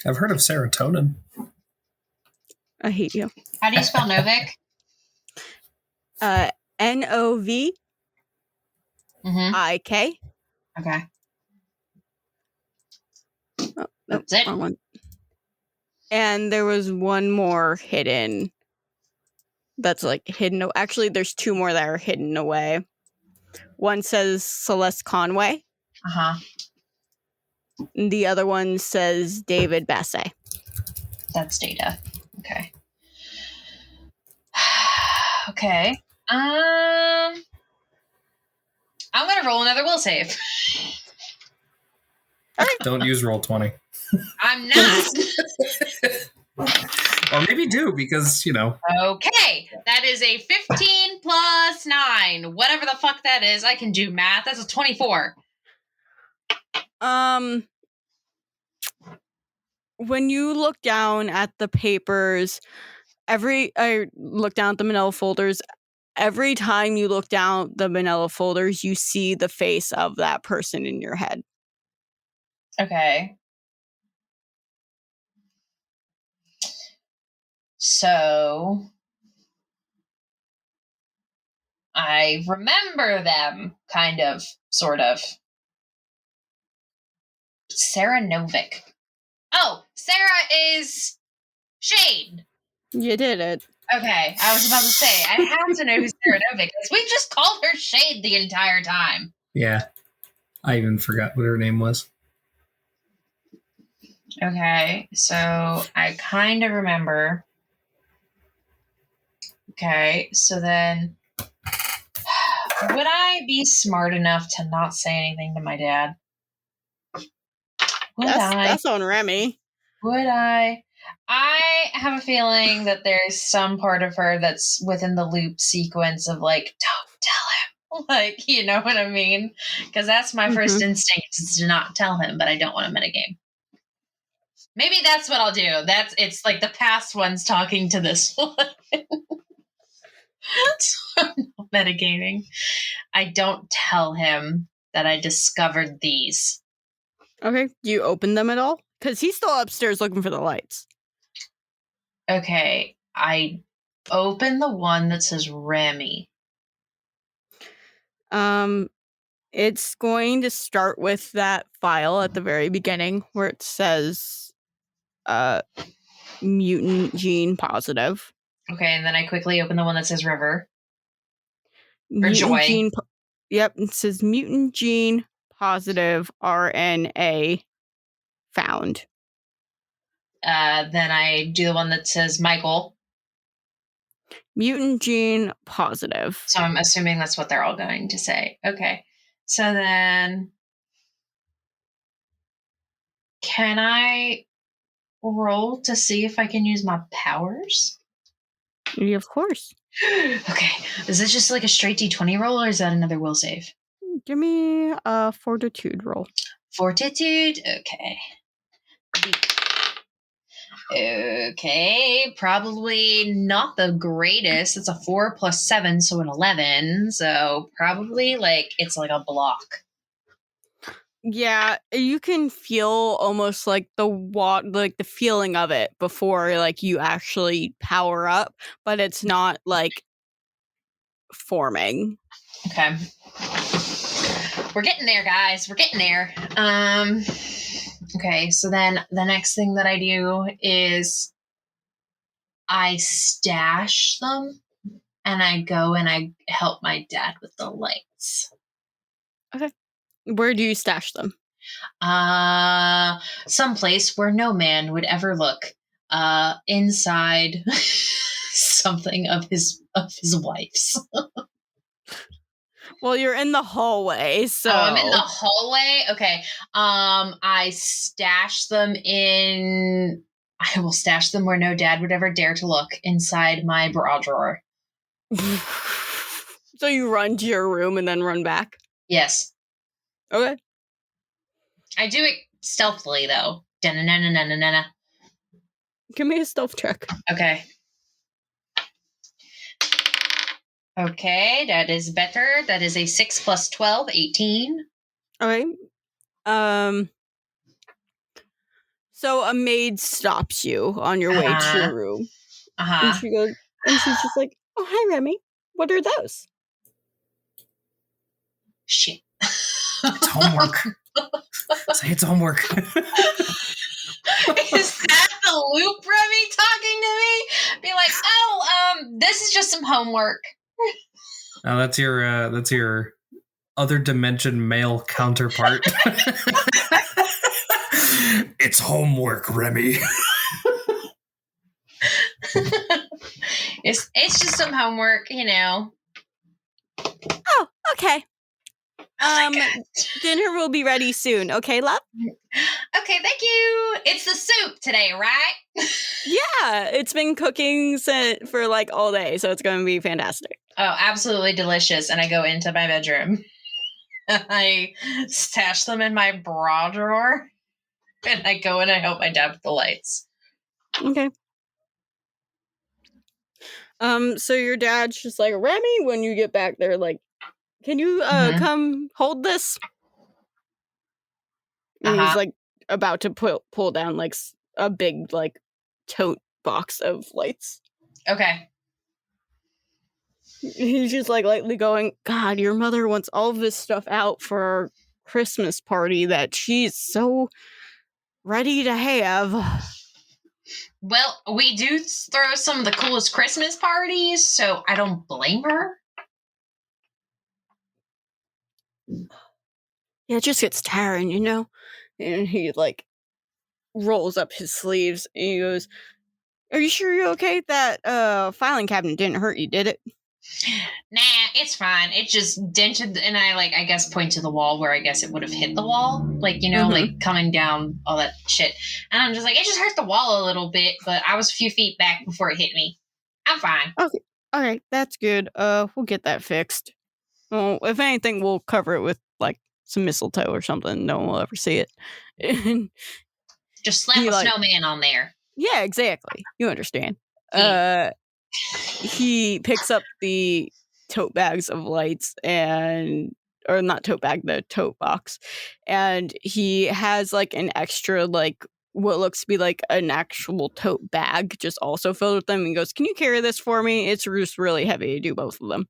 I've heard of serotonin. I hate you. How do you spell Novik? Novik. Okay. Oh, that's it. Wrong one. And there was one more hidden that's like hidden. Actually, there's 2 more that are hidden away. One says Celeste Conway. Uh-huh. And the other one says David Basset. That's Data. Okay. Okay. I'm gonna roll another will save. Don't use roll 20. I'm not. Or maybe do, because, Okay. That is a 15 plus 9. Whatever the fuck that is. I can do math. That's a 24. When you look down at the papers, I look down at the manila folders. Every time you look down the manila folders, you see the face of that person in your head. Okay. So I remember them, kind of, sort of. Sarah Novick. Oh, Sarah is Shade. You did it. Okay, I was about to say, I have to know who Sarah Novick is. We just called her Shade the entire time. Yeah. I even forgot what her name was. Okay, so I kind of remember. Okay, so then would I be smart enough to not say anything to my dad? That's on Remy. Would I? I have a feeling that there's some part of her that's within the loop sequence of like, don't tell him. Like, you know what I mean? Because that's my first instinct, is to not tell him, but I don't want to metagame. Maybe that's what I'll do. It's like the past one's talking to this one. So I'm not metagaming. I don't tell him that I discovered these. Okay. Do you open them at all? Because he's still upstairs looking for the lights. Okay. I open the one that says Remy. It's going to start with that file at the very beginning where it says mutant gene positive. Okay, and then I quickly open the one that says River. Mutant Joy. Gene yep, it says mutant gene positive RNA found. Then I do the one that says Michael. Mutant gene positive. So I'm assuming that's what they're all going to say. Okay. So then can I roll to see if I can use my powers? Yeah, of course. Okay. Is this just like a straight D20 roll, or is that another will save? Give me a fortitude roll. Fortitude? Okay. Okay, probably not the greatest. It's a 4 plus 7, so an 11. So probably it's like a block. Yeah, you can feel almost like the feeling of it before you actually power up, but it's not forming. Okay. We're getting there, guys. We're getting there. Okay, so then the next thing that I do is I stash them and I go and I help my dad with the lights. Okay. Where do you stash them? Someplace where no man would ever look. Inside something of his wife's. Well, you're in the hallway, so I'm in the hallway. Okay. I stash them in. I will stash them where no dad would ever dare to look, inside my bra drawer. So you run to your room and then run back? Yes. Okay. I do it stealthily, though. Da-na-na-na-na-na-na. Give me a stealth check. Okay. Okay, that is better. That is a 6 plus 12, 18. Okay. So a maid stops you on your way to your room. And she goes, and she's just like, "Oh, hi, Remy. What are those?" Shit. It's homework. Say it's homework. Is that the loop Remy talking to me. Be like, this is just some homework. Now that's your other dimension male counterpart. It's homework, Remy. It's just some homework, Oh, okay. Dinner will be ready soon. Okay, love? Okay, thank you. It's the soup today, right? Yeah, it's been cooking for like all day, so it's going to be fantastic. Oh, absolutely delicious. And I go into my bedroom. I stash them in my bra drawer. And I go and I help my dad with the lights. Okay. So your dad's just like, Remy, when you get back there, like, can you come hold this? And he's like about to pull down like a big like tote box of lights. Okay. He's just like lightly going, God, your mother wants all of this stuff out for our Christmas party that she's so ready to have. Well, we do throw some of the coolest Christmas parties, so I don't blame her. Yeah, it just gets tiring, And he like rolls up his sleeves and he goes, Are you sure you're okay? That filing cabinet didn't hurt you, did it? Nah, it's fine. It just dented, and I guess point to the wall where I guess it would have hit the wall. Like, like coming down, all that shit. And I'm just like, it just hurt the wall a little bit, but I was a few feet back before it hit me. I'm fine. Okay. All right, that's good. We'll get that fixed. Well, if anything, we'll cover it with like some mistletoe or something. No one will ever see it. Just slap a snowman on there. Yeah, exactly. You understand. Yeah. He picks up the tote bags of lights or not tote bag, the tote box. And he has like an extra, like what looks to be like an actual tote bag, just also filled with them. He goes, Can you carry this for me? It's just really heavy to do both of them.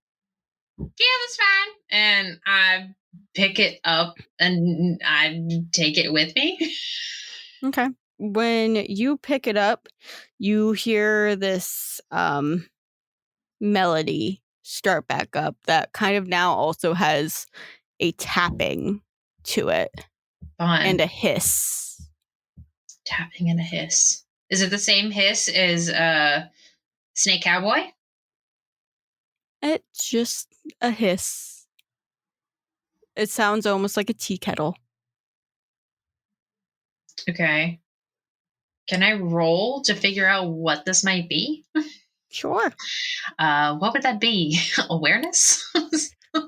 Yeah, that's fine. And I pick it up and I take it with me. Okay. When you pick it up, you hear this melody start back up that kind of now also has a tapping to it. Fun. And a hiss. Tapping and a hiss. Is it the same hiss as Snake Cowboy? It's just a hiss. It sounds almost like a tea kettle. Okay. Can I roll to figure out what this might be? Sure. What would that be? Awareness?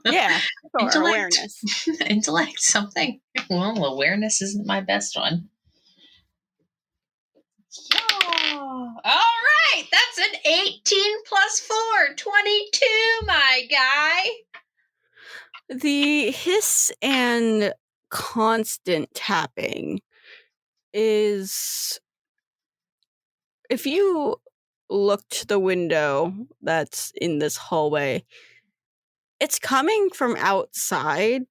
Yeah. Sure, awareness. Intellect, something. Well, awareness isn't my best one. Yeah. All right. That's an 18 plus 4. 22, my guy. The hiss and constant tapping is... If you look to the window that's in this hallway, it's coming from outside,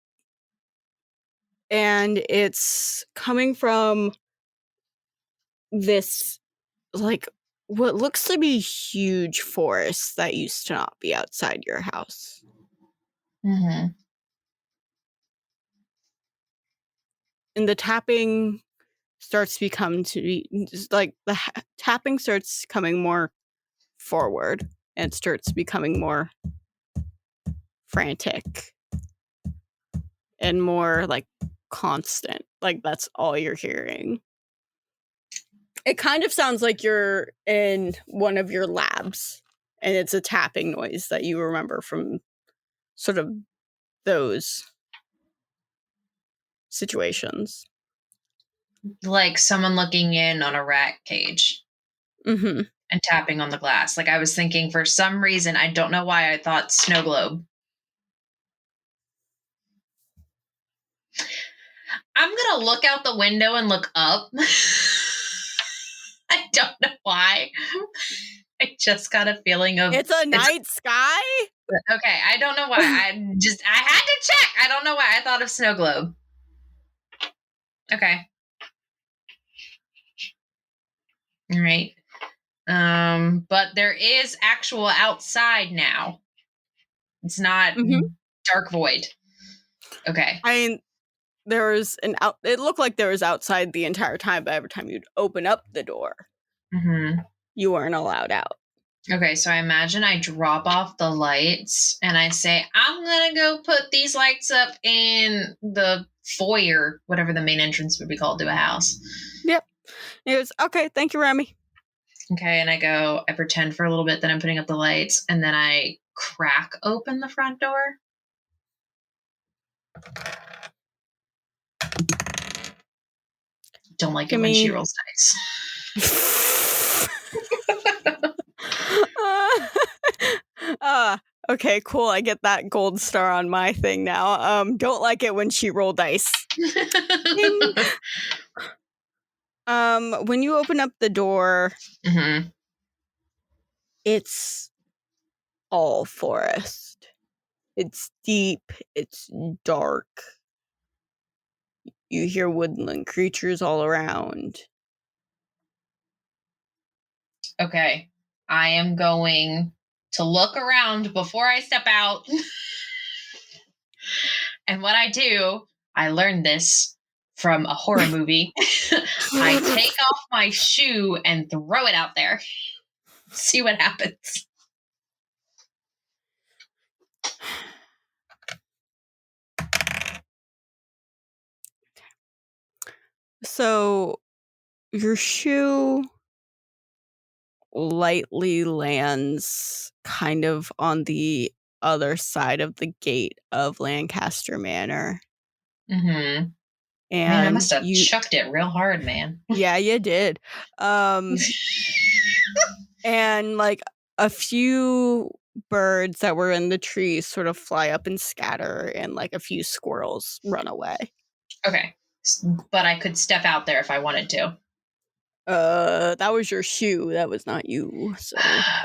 and it's coming from this, like, what looks to be huge forest that used to not be outside your house. Mm-hmm. And the tapping starts tapping starts coming more forward and starts becoming more frantic and more like constant. Like that's all you're hearing. It kind of sounds like you're in one of your labs and it's a tapping noise that you remember from sort of those situations. Like someone looking in on a rat cage. Mm-hmm. And tapping on the glass. Like I was thinking for some reason, I don't know why I thought snow globe. I'm going to look out the window and look up. I don't know why. I just got a feeling of... It's a night sky? Okay, I don't know why. I had to check. I don't know why I thought of snow globe. Okay. All right. But there is actual outside now. It's not dark void. Okay. I mean, it looked like there was outside the entire time, but every time you'd open up the door, you weren't allowed out. Okay, so I imagine I drop off the lights and I say, I'm going to go put these lights up in the foyer, whatever the main entrance would be called to a house. Yep. It was, okay, thank you, Remy. Okay, and I pretend for a little bit that I'm putting up the lights, and then I crack open the front door. Don't like it when she rolls dice. Okay, cool. I get that gold star on my thing now. Don't like it when she roll dice. When you open up the door, it's all forest. It's deep. It's dark. You hear woodland creatures all around. Okay, I am going to look around before I step out. And what I do, I learned this from a horror movie. I take off my shoe and throw it out there. See what happens. So your shoe lightly lands kind of on the other side of the gate of Lancaster Manor. And I must have chucked it real hard, man. Yeah, you did. And like a few birds that were in the trees sort of fly up and scatter, and like a few squirrels run away. Okay. But I could step out there if I wanted to. That was your shoe. That was not you. So.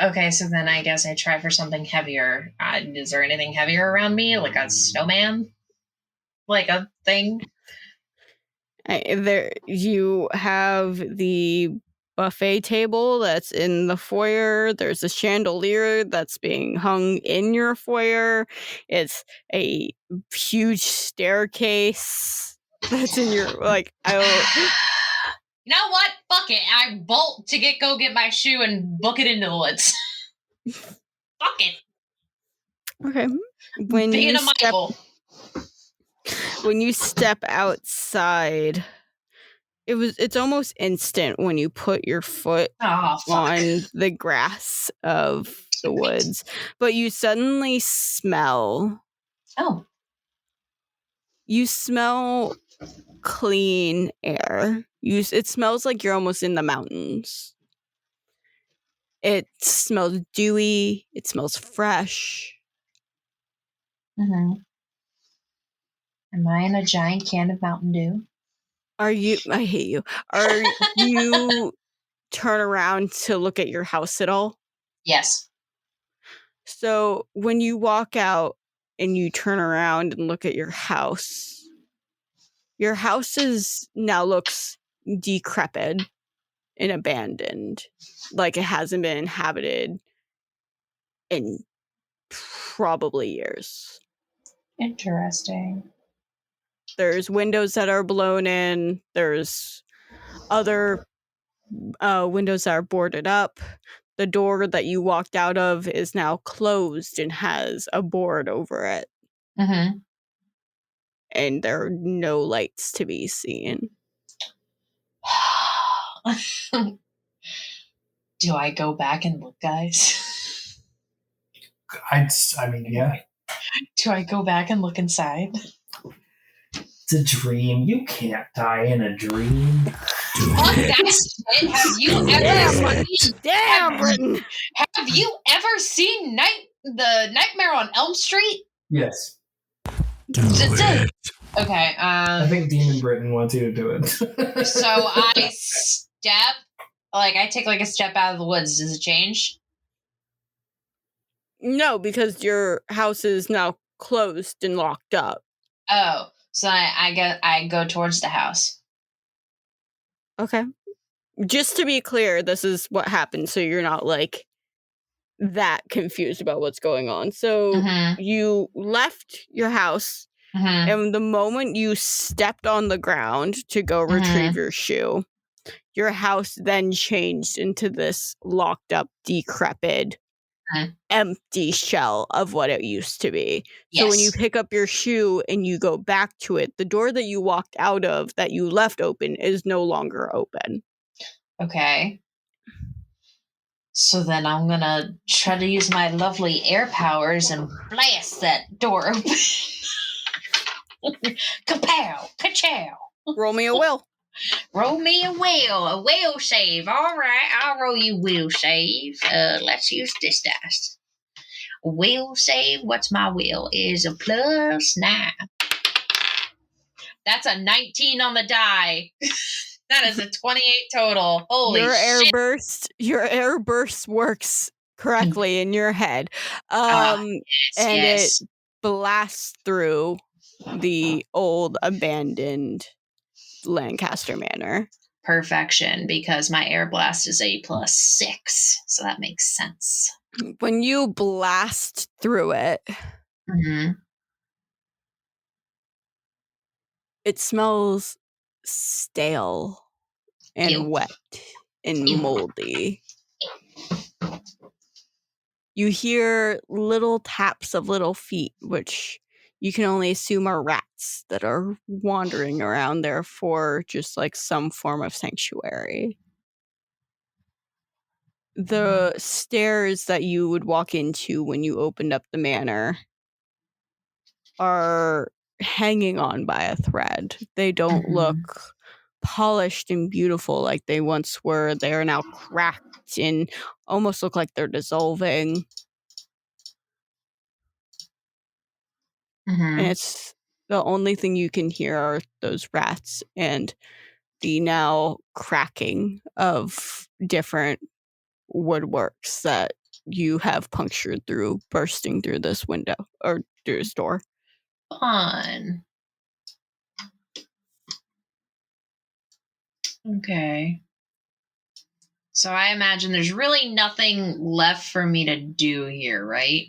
Okay, so then I guess I try for something heavier. Is there anything heavier around me? Like a snowman? Like a thing? There, you have the buffet table that's in the foyer. There's a chandelier that's being hung in your foyer. It's a huge staircase that's in your, like, You know what? Fuck it. I bolt to go get my shoe and book it into the woods. Fuck it. Okay. When you step outside, it's almost instant when you put your foot on the grass of the woods, but you suddenly smell. Oh. You smell clean air. It smells like you're almost in the mountains. It smells dewy. It smells fresh. Am I in a giant can of Mountain Dew? I hate you. Are you turn around to look at your house at all? Yes. So when you walk out and you turn around and look at your house now looks decrepit and abandoned, like it hasn't been inhabited in probably years. Interesting. There's windows that are blown in. There's other windows that are boarded up. The door that you walked out of is now closed and has a board over it. And there are no lights to be seen. Do I go back and look, guys? I mean, yeah. Do I go back and look inside? It's a dream. You can't die in a dream. Fuck that shit. Have you ever seen the Nightmare on Elm Street? Yes. Okay. I think Demon Britain wants you to do it. So I take like a step out of the woods. Does it change? No, because your house is now closed and locked up. Oh, so I go towards the house. Okay. just to be clear, this is what happened, so you're not like that confused about what's going on. So you left your house, and the moment you stepped on the ground to go retrieve your shoe, your house then changed into this locked up, decrepit, empty shell of what it used to be. So when you pick up your shoe and you go back to it, the door that you walked out of that you left open is no longer open. Okay. So then I'm going to try to use my lovely air powers and blast that door open. Kapow! Ka-chow! Roll me a will. Roll me a will save. All right, I'll roll you will save. Let's use this dice. Will save, what's my will? Is a +9. That's a 19 on the die. That is a 28 total. Holy shit. Your air burst works correctly in your head. It blasts through the old abandoned Lancaster Manor. Perfection, because my air blast is a +6, so that makes sense. When you blast through it, it smells stale and wet and moldy. You hear little taps of little feet, which you can only assume are rats that are wandering around there for just like some form of sanctuary. The stairs that you would walk into when you opened up the manor are hanging on by a thread. They don't look polished and beautiful like they once were. They are now cracked and almost look like they're dissolving. And it's the only thing you can hear are those rats and the now cracking of different woodworks that you have punctured through, bursting through this window or through this door. Fun. Okay. So I imagine there's really nothing left for me to do here, right?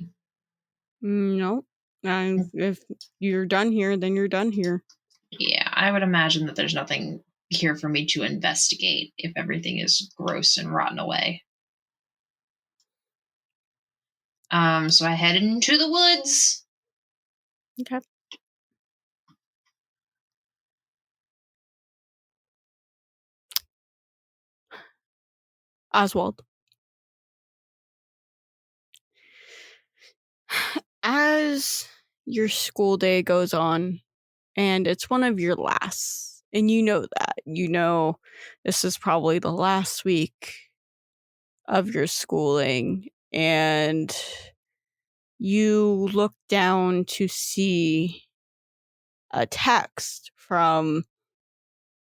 No. If you're done here, then you're done here. Yeah, I would imagine that there's nothing here for me to investigate if everything is gross and rotten away. So I head into the woods. Okay. Oswald. As your school day goes on, and it's one of your last, and you know that. You know this is probably the last week of your schooling, and you look down to see a text from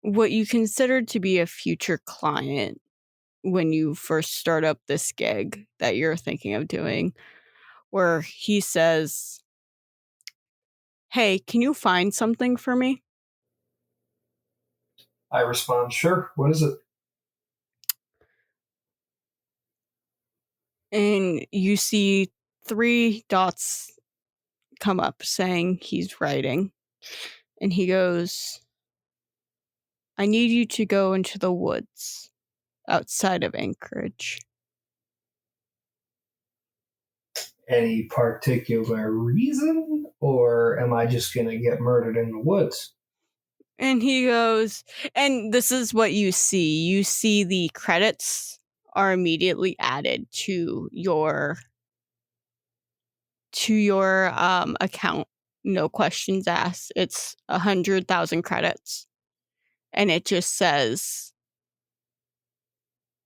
what you considered to be a future client when you first start up this gig that you're thinking of doing, where he says, "Hey, can you find something for me?" I respond, sure. What is it? And you see 3 dots come up saying he's writing. And he goes, "I need you to go into the woods outside of Anchorage." Any particular reason? Or am I just going to get murdered in the woods? And he goes, and this is what you see. You see the credits are immediately added to your account. No questions asked. It's 100,000 credits. And it just says,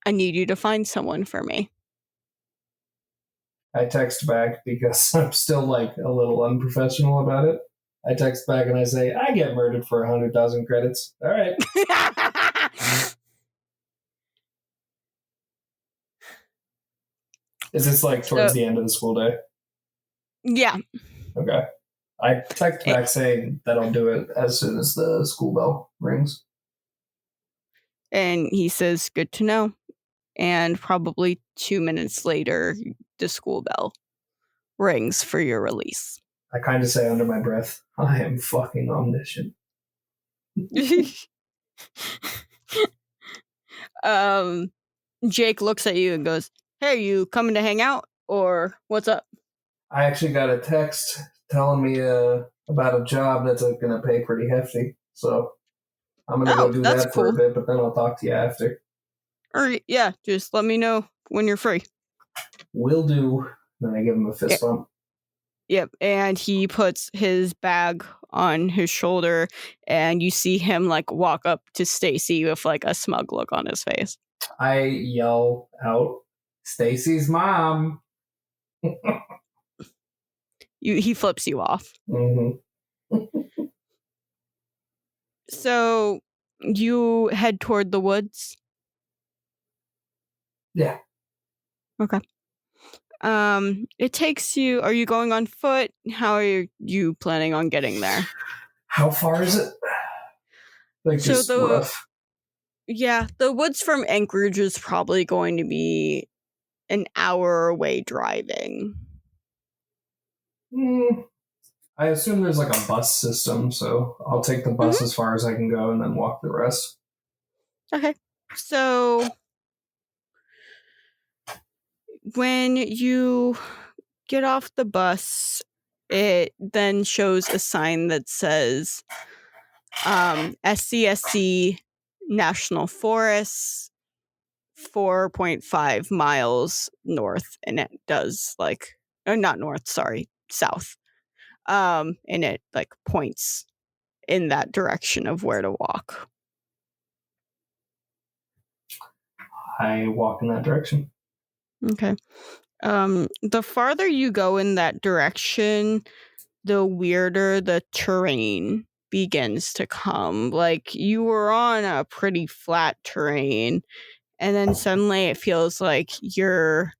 "I need you to find someone for me." I text back because I'm still like a little unprofessional about it. I text back and I say, I get murdered for 100,000 credits. All right. Is this like towards the end of the school day? Yeah. Okay. I text back saying that I'll do it as soon as the school bell rings. And he says, good to know. And probably 2 minutes later, the school bell rings for your release. I kind of say under my breath, I am fucking omniscient. Jake looks at you and goes, hey, you coming to hang out? Or what's up? I actually got a text telling me about a job that's going to pay pretty hefty. So I'm going to go do that for a bit, but then I'll talk to you after. All right, yeah, just let me know when you're free. Will do. Then I give him a fist bump. Yep, and he puts his bag on his shoulder, and you see him like walk up to Stacy with like a smug look on his face. I yell out, Stacy's mom. He flips you off. Mm-hmm. So you head toward the woods? Yeah. Okay. It takes you, are you going on foot? How are you planning on getting there? How far is it? Like so just rough? Yeah, the woods from Anchorage is probably going to be an hour away driving. I assume there's like a bus system, so I'll take the bus as far as I can go and then walk the rest. Okay. So when you get off the bus, it then shows a sign that says SCSC National Forest 4.5 miles north, and it does not north, sorry, south. And it like points in that direction of where to walk. I walk in that direction. Okay. The farther you go in that direction, the weirder the terrain begins to come. Like you were on a pretty flat terrain, and then suddenly it feels like you're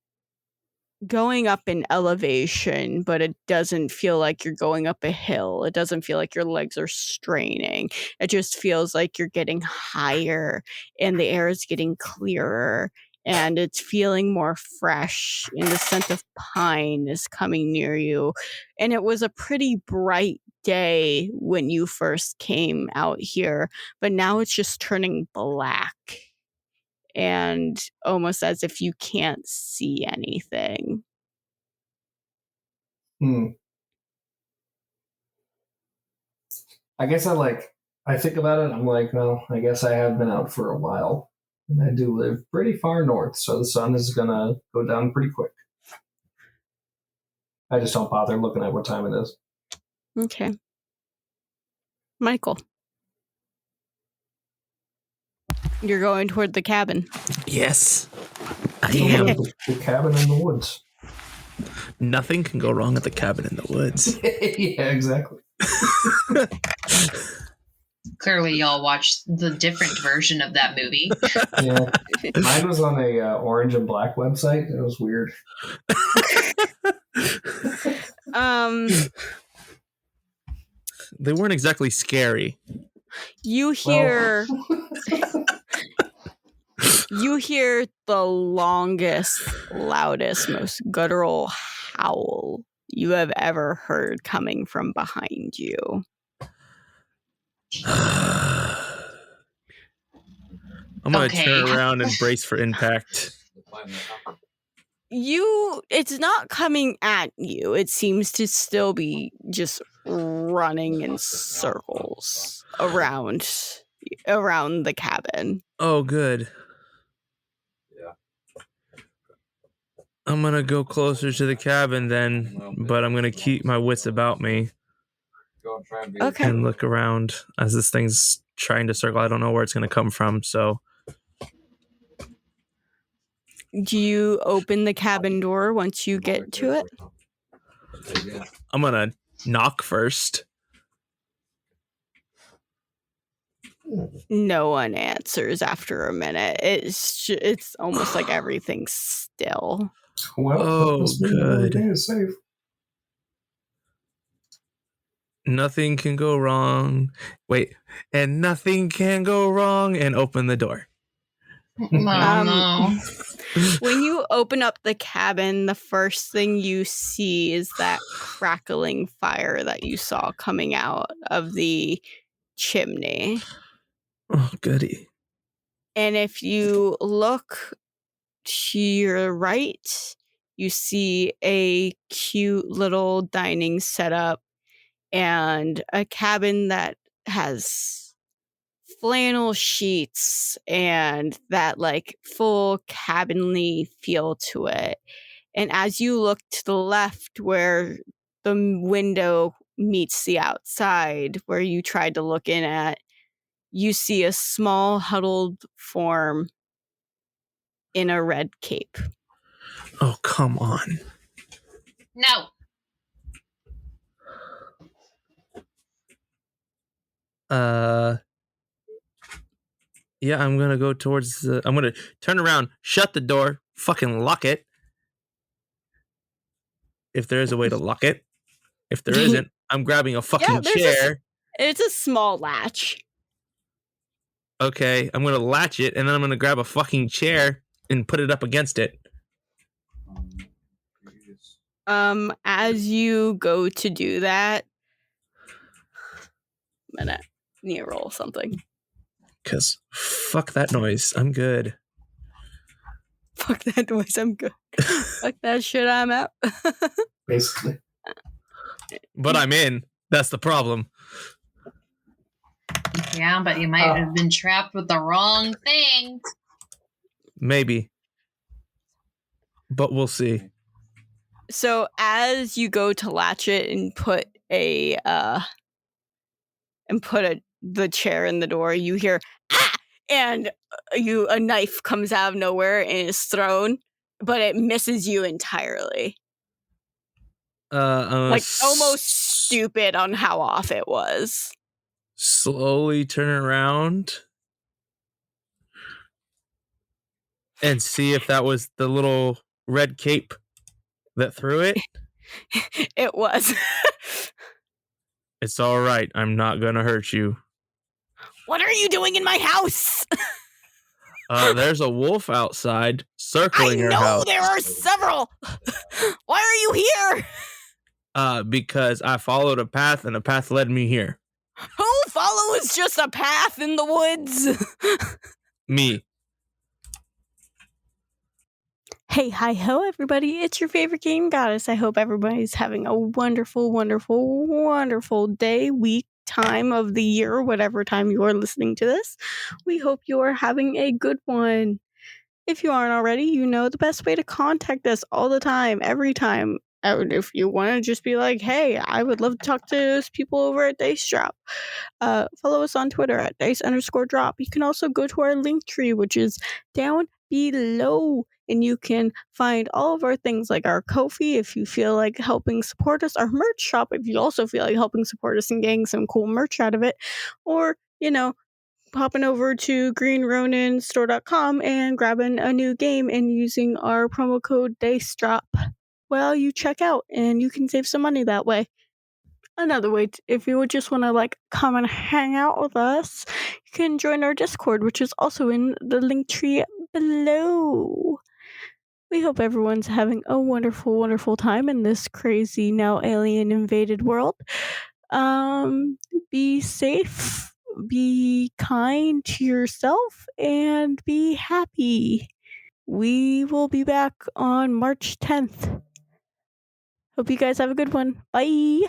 going up in elevation, but it doesn't feel like you're going up a hill. It doesn't feel like your legs are straining. It just feels like you're getting higher and the air is getting clearer and it's feeling more fresh and the scent of pine is coming near you. And it was a pretty bright day when you first came out here, but now it's just turning black. And almost as if you can't see anything. I guess I think about it, I'm like, well, I guess I have been out for a while. And I do live pretty far north, so the sun is going to go down pretty quick. I just don't bother looking at what time it is. Okay. Michael. You're going toward the cabin. Yes. I am. The cabin in the woods. Nothing can go wrong at the cabin in the woods. Yeah, exactly. Clearly, y'all watched the different version of that movie. Yeah. Mine was on a orange and black website. It was weird. They weren't exactly scary. You hear you hear the longest, loudest, most guttural howl you have ever heard coming from behind you. I'm going to turn around and brace for impact. It's not coming at you. It seems to still be just running in circles around the cabin. Oh, good. I'm going to go closer to the cabin then, but I'm going to keep my wits about me. Okay. And look around as this thing's trying to circle. I don't know where it's going to come from, so. Do you open the cabin door once you get to it? I'm going to knock first. No one answers after a minute. It's almost like everything's still. Well, good. Everything is safe. Nothing can go wrong. Wait, and nothing can go wrong. And open the door. No. When you open up the cabin, the first thing you see is that crackling fire that you saw coming out of the chimney. Oh, goody. And if you look to your right, you see a cute little dining setup and a cabin that has flannel sheets and that like full cabinly feel to it. And as you look to the left where the window meets the outside where you tried to look in at, you see a small huddled form in a red cape. Oh, come on. No. Yeah, I'm gonna go towards I'm gonna turn around, shut the door, fucking lock it. If there is a way to lock it. If there isn't, I'm grabbing a fucking chair. It's a small latch. Okay, I'm gonna latch it, and then I'm gonna grab a fucking chair and put it up against it. As you go to do that, I'm gonna need to roll something. Cause fuck that noise. I'm good. Fuck that noise, I'm good. Fuck that shit, I'm out. Basically. But I'm in. That's the problem. Yeah, but you might have been trapped with the wrong thing. Maybe. But we'll see. So as you go to latch it and put the chair in the door, you hear ah! And a knife comes out of nowhere and is thrown, but it misses you entirely. Like almost stupid on how off it was. Slowly turn around and see if that was the little red cape that threw it. It was. It's all right. I'm not gonna hurt you. What are you doing in my house? There's a wolf outside circling her house. I know there are several. Why are you here? Because I followed a path and a path led me here. Who follows just a path in the woods? Me. Hey, hi, ho, everybody. It's your favorite game goddess. I hope everybody's having a wonderful, wonderful, wonderful day, week, time of the year, whatever time you are listening to this. We hope you are having a good one. If you aren't already, you know the best way to contact us all the time, every time. If you want to just be like, hey, I would love to talk to people over at Dice Drop. Follow us on Twitter at Dice_Drop. You can also go to our link tree, which is down below. And you can find all of our things like our Ko-fi if you feel like helping support us, our merch shop if you also feel like helping support us and getting some cool merch out of it, or, popping over to greenroninstore.com and grabbing a new game and using our promo code DICEDROP while you check out, and you can save some money that way. Another way, if you would just want to come and hang out with us, you can join our Discord, which is also in the link tree below. We hope everyone's having a wonderful, wonderful time in this crazy, now alien invaded world. Be safe, be kind to yourself, and be happy. We will be back on March 10th. Hope you guys have a good one. Bye.